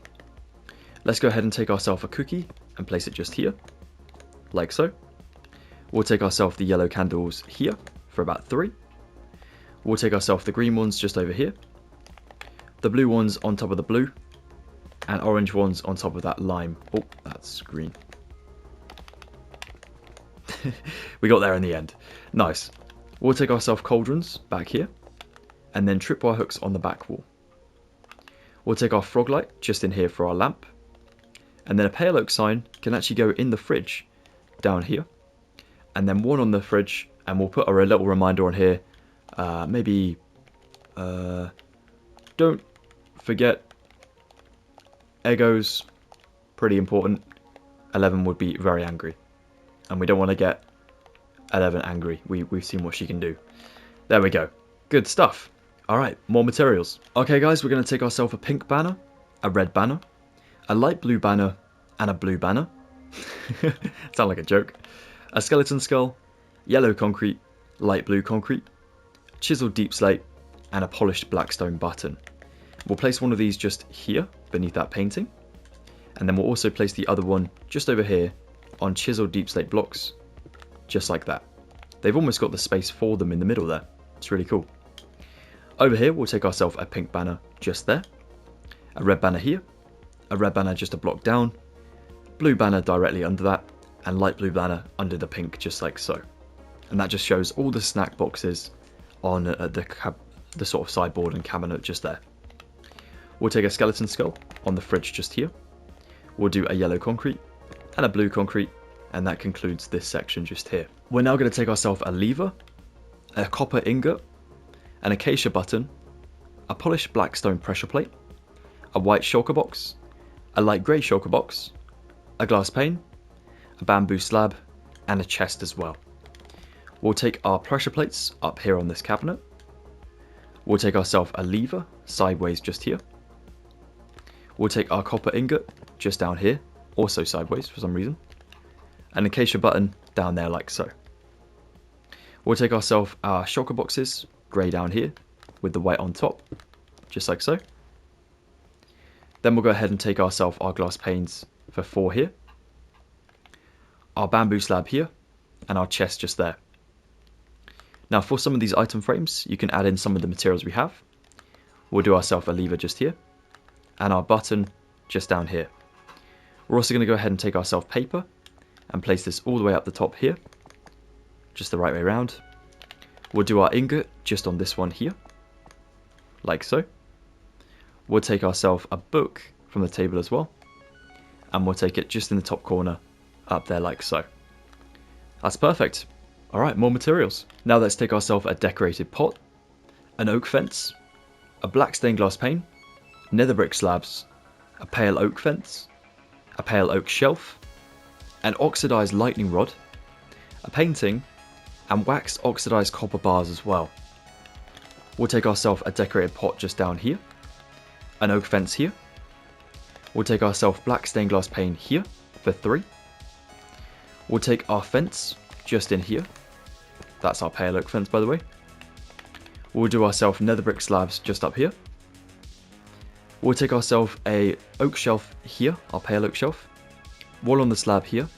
A: Let's go ahead and take ourselves a cookie and place it just here, like so. We'll take ourselves the yellow candles here for about 3. We'll take ourselves the green ones just over here, the blue ones on top of the blue, and orange ones on top of that lime. Oh, that's green. We got there in the end. Nice. We'll take ourselves cauldrons back here, and then tripwire hooks on the back wall. We'll take our frog light just in here for our lamp, and then a pale oak sign can actually go in the fridge down here, and then 1 on the fridge, and we'll put a little reminder on here. Maybe don't forget Eggo's pretty important. 11 would be very angry, and we don't want to get 11 angry. We've seen what she can do. There we go. Good stuff. Alright, more materials. Okay guys, we're going to take ourselves a pink banner, a red banner, a light blue banner, and a blue banner. Sound like a joke. A skeleton skull, yellow concrete, light blue concrete, chiseled deep slate, and a polished black stone button. We'll place one of these just here beneath that painting, and then we'll also place the other one just over here on chiseled deep slate blocks, just like that. They've almost got the space for them in the middle there. It's really cool. Over here we'll take ourselves a pink banner just there, a red banner here, a red banner just a block down, blue banner directly under that, and light blue banner under the pink, just like so. And that just shows all the snack boxes on the sort of sideboard and cabinet just there. We'll take a skeleton skull on the fridge just here. We'll do a yellow concrete and a blue concrete, and that concludes this section just here. We're now going to take ourselves a lever, a copper ingot, an acacia button, a polished black stone pressure plate, a white shulker box, a light grey shulker box, a glass pane, a bamboo slab, and a chest as well. We'll take our pressure plates up here on this cabinet. We'll take ourselves a lever sideways just here. We'll take our copper ingot just down here, also sideways for some reason. An acacia button down there like so. We'll take ourselves our shulker boxes, grey down here, with the white on top, just like so. Then we'll go ahead and take ourselves our glass panes for 4 here. Our bamboo slab here, and our chest just there. Now for some of these item frames, you can add in some of the materials we have. We'll do ourselves a lever just here, and our button just down here. We're also going to go ahead and take ourselves paper, and place this all the way up the top here, just the right way around. We'll do our ingot just on this one here, like so. We'll take ourselves a book from the table as well, and we'll take it just in the top corner, up there like so. That's perfect. Alright, more materials. Now let's take ourselves a decorated pot, an oak fence, a black stained glass pane, nether brick slabs, a pale oak fence, a pale oak shelf, an oxidized lightning rod, a painting, and waxed oxidized copper bars as well. We'll take ourselves a decorated pot just down here, an oak fence here. We'll take ourselves black stained glass pane here for 3. We'll take our fence just in here. That's our pale oak fence, by the way. We'll do ourselves nether brick slabs just up here. We'll take ourselves a oak shelf here, our pale oak shelf. Wall on the slab here.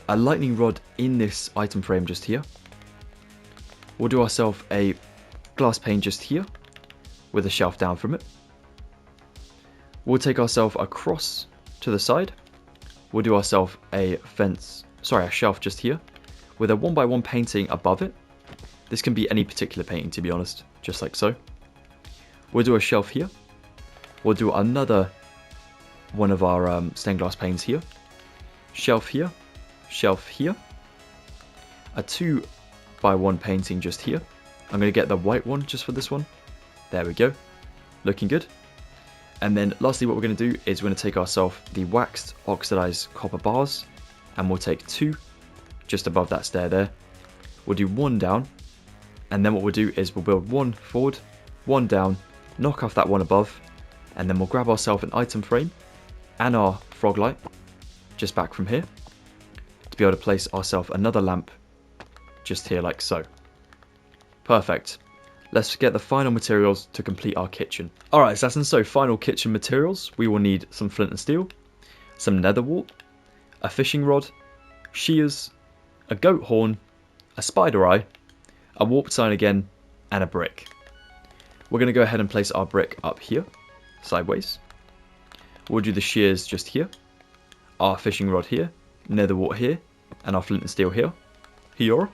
A: A lightning rod in this item frame just here. We'll do ourselves a glass pane just here with a shelf down from it. We'll take ourselves across to the side. We'll do ourselves a shelf just here with a 1x1 painting above it. This can be any particular painting, to be honest, just like so. We'll do a shelf here. We'll do another one of our stained glass panes here. Shelf here. Shelf here. A 2x1 painting just here. I'm going to get the white one just for this one. There we go. Looking good. And then lastly, what we're going to do is we're going to take ourselves the waxed oxidized copper bars, and we'll take 2 just above that stair there. We'll do 1 down, and then what we'll do is we'll build 1 forward, 1 down, knock off that one above, and then we'll grab ourselves an item frame and our frog light just back from here to be able to place ourselves another lamp just here like so. Perfect. Let's get the final materials to complete our kitchen. Alright, Assassins, so final kitchen materials. We will need some flint and steel, some nether wart, a fishing rod, shears, a goat horn, a spider eye, a warp sign again, and a brick. We're going to go ahead and place our brick up here, sideways. We'll do the shears just here, our fishing rod here, nether wart here, and our flint and steel here. Here.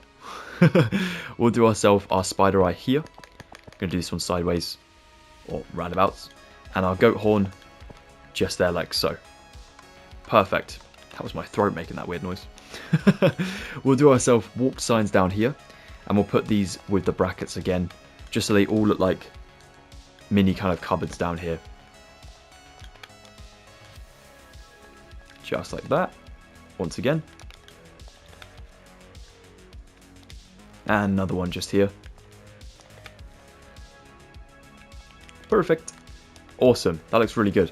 A: We'll do ourselves our spider eye here. I'm going to do this one sideways, or roundabouts, and our goat horn just there like so. Perfect. That was my throat making that weird noise. We'll do ourselves warp signs down here, and we'll put these with the brackets again, just so they all look like mini kind of cupboards down here. Just like that. Once again. And another one just here. Perfect. Awesome. That looks really good.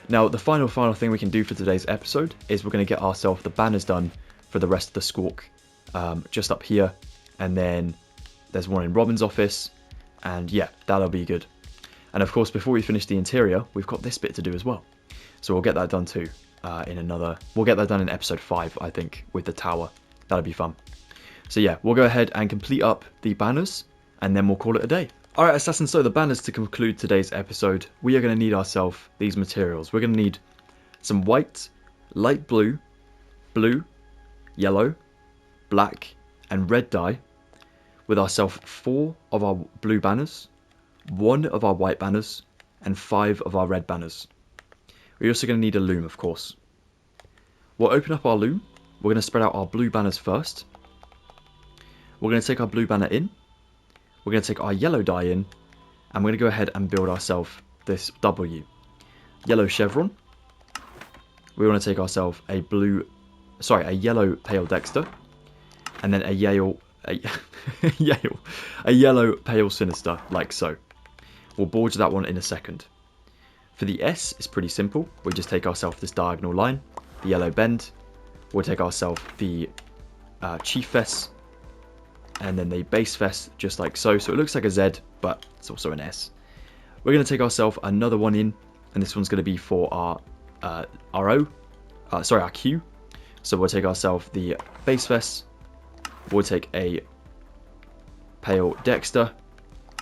A: Now, the final thing we can do for today's episode is we're going to get ourselves the banners done for the rest of the squawk. Just up here. And then there's one in Robin's office. And yeah, that'll be good. And of course, before we finish the interior, we've got this bit to do as well. So we'll get that done too. We'll get that done in episode 5, I think, with the tower. That'll be fun. So yeah, we'll go ahead and complete up the banners, and then we'll call it a day. Alright, Assassins, so the banners to conclude today's episode, we are going to need ourselves these materials. We're going to need some white, light blue, blue, yellow, black and red dye with ourselves 4 of our blue banners, 1 of our white banners and 5 of our red banners. We're also going to need a loom, of course. We'll open up our loom. We're going to spread out our blue banners first. We're going to take our blue banner in. We're going to take our yellow dye in. And we're going to go ahead and build ourselves this W. Yellow chevron. We want to take ourselves a yellow pale dexter. And then a yellow pale sinister, like so. We'll border that one in a second. For the S, it's pretty simple. We just take ourselves this diagonal line, the yellow bend. We'll take ourselves the chief fess, and then the base fess, just like so. So it looks like a Z, but it's also an S. We're going to take ourselves another one in, and this one's going to be for our Q. So we'll take ourselves the base fess. We'll take a pale dexter.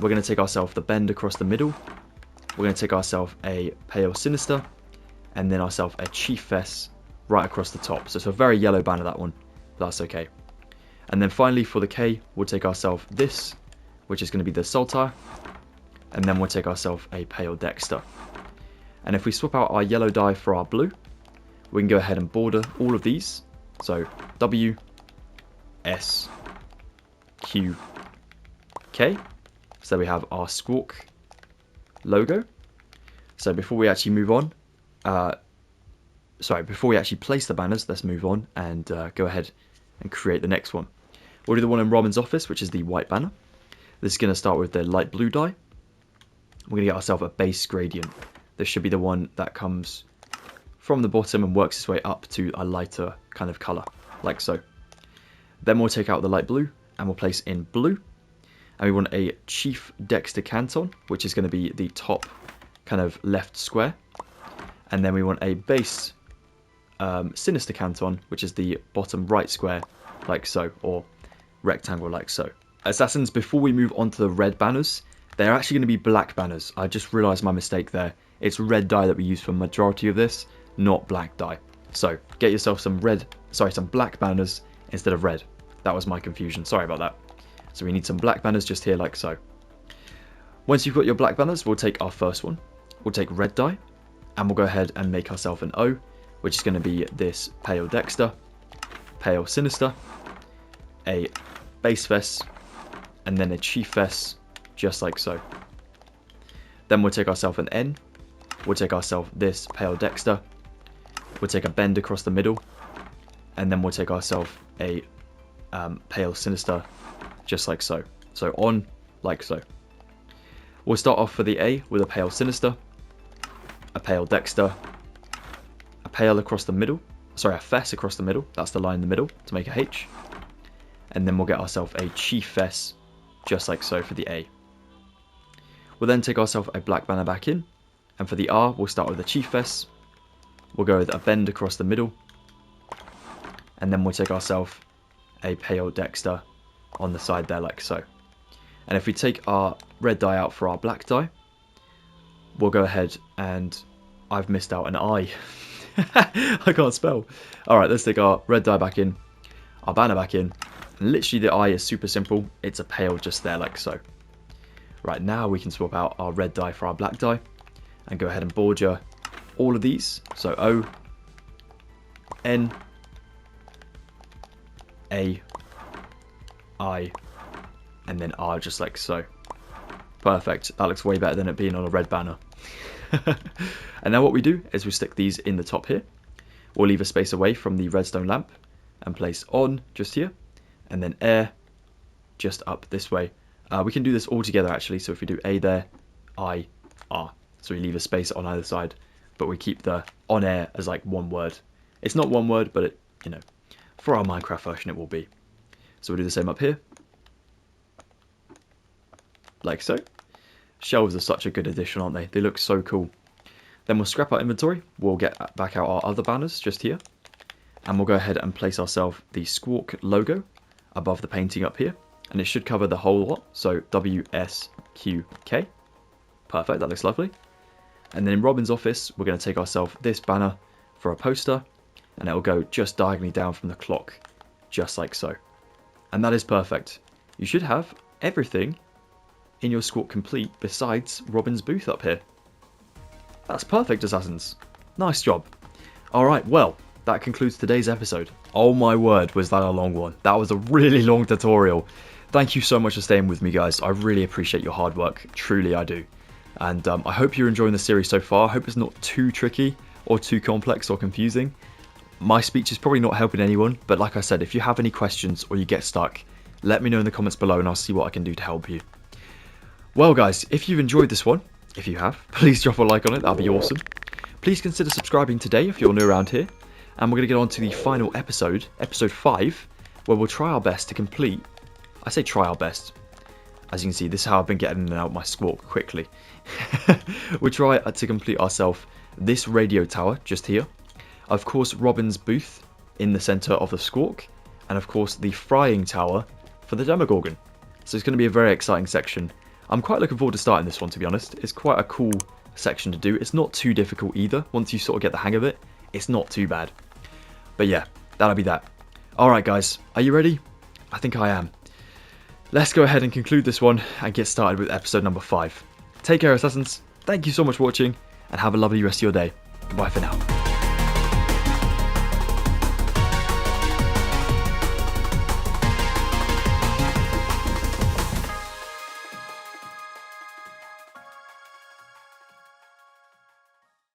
A: We're going to take ourselves the bend across the middle. We're going to take ourselves a pale sinister, and then ourselves a chief fess right across the top. So it's a very yellow banner, that one, but that's okay. And then finally for the K, we'll take ourselves this, which is going to be the saltire, and then we'll take ourselves a pale dexter. And if we swap out our yellow dye for our blue, we can go ahead and border all of these. So W, S, Q, K. So we have our Squawk logo. So before we actually move on, before we actually place the banners, let's move on and go ahead and create the next one. We'll do the one in Robin's office, which is the white banner. This is going to start with the light blue dye. We're going to get ourselves a base gradient. This should be the one that comes from the bottom and works its way up to a lighter kind of colour, like so. Then we'll take out the light blue and we'll place in blue. And we want a Chief Dexter Canton, which is going to be the top kind of left square. And then we want a base Sinister Canton, which is the bottom right square, like so, or rectangle, like so. Assassins, before we move on to the red banners, they're actually going to be black banners. I just realised my mistake there. It's red dye that we use for the majority of this, not black dye. So get yourself some black banners instead of red. That was my confusion. Sorry about that. So we need some black banners just here, like so. Once you've got your black banners, we'll take our first one. We'll take red dye, and we'll go ahead and make ourselves an O, which is going to be this pale dexter, pale sinister, a base fess, and then a chief fess, just like so. Then we'll take ourselves an N. We'll take ourselves this pale dexter. We'll take a bend across the middle, and then we'll take ourselves a pale sinister, just like so. So on, like so. We'll start off for the A with a pale sinister, a pale dexter, a pale across the middle, a fess across the middle, that's the line in the middle to make a H. And then we'll get ourselves a chief fess, just like so for the A. We'll then take ourselves a black banner back in, and for the R we'll start with a chief fess. We'll go with a bend across the middle, and then we'll take ourselves a pale dexter on the side there, like so. And if we take our red dye out for our black dye, we'll go ahead and I've missed out an I. I can't spell. Alright, let's take our red dye back in, our banner back in, and literally the I is super simple. It's a pale just there, like so. Right, now we can swap out our red dye for our black dye and go ahead and border all of these. So O, N, A, I, and then R, just like so. Perfect. That looks way better than it being on a red banner. And now what we do is we stick these in the top here. We'll leave a space away from the redstone lamp and place on just here, and then air just up this way. We can do this all together actually. So if we do A there, I, R. So we leave a space on either side, but we keep the on air as like one word. It's not one word, but it, you know, for our Minecraft version it will be. So we'll do the same up here, like so. Shelves are such a good addition, aren't they? They look so cool. Then we'll scrap our inventory. We'll get back out our other banners just here, and we'll go ahead and place ourselves the Squawk logo above the painting up here, and it should cover the whole lot. So WSQK. Perfect, that looks lovely. And then in Robin's office, we're going to take ourselves this banner for a poster, and it will go just diagonally down from the clock just like so. And that is perfect. You should have everything in your squawk complete besides Robin's booth up here. That's perfect, Assassins. Nice job. Alright, well, that concludes today's episode. Oh my word, was that a long one. That was a really long tutorial. Thank you so much for staying with me, guys. I really appreciate your hard work. Truly, I do. And I hope you're enjoying the series so far. I hope it's not too tricky or too complex or confusing. My speech is probably not helping anyone, but like I said, if you have any questions or you get stuck, let me know in the comments below and I'll see what I can do to help you. Well guys, if you've enjoyed this one, if you have, please drop a like on it, that'd be awesome. Please consider subscribing today if you're new around here. And we're going to get on to the final episode, episode 5, where we'll try our best to complete, I say try our best, as you can see, this is how I've been getting out my squawk quickly. We'll try to complete ourselves this radio tower just here, of course Robin's booth in the centre of the squawk, and of course the frying tower for the Demogorgon. So it's going to be a very exciting section. I'm quite looking forward to starting this one, to be honest. It's quite a cool section to do. It's not too difficult either. Once you sort of get the hang of it, it's not too bad. But yeah, that'll be that. Alright guys, are you ready? I think I am. Let's go ahead and conclude this one and get started with episode number 5. Take care, Assassins. Thank you so much for watching, and have a lovely rest of your day. Goodbye for now.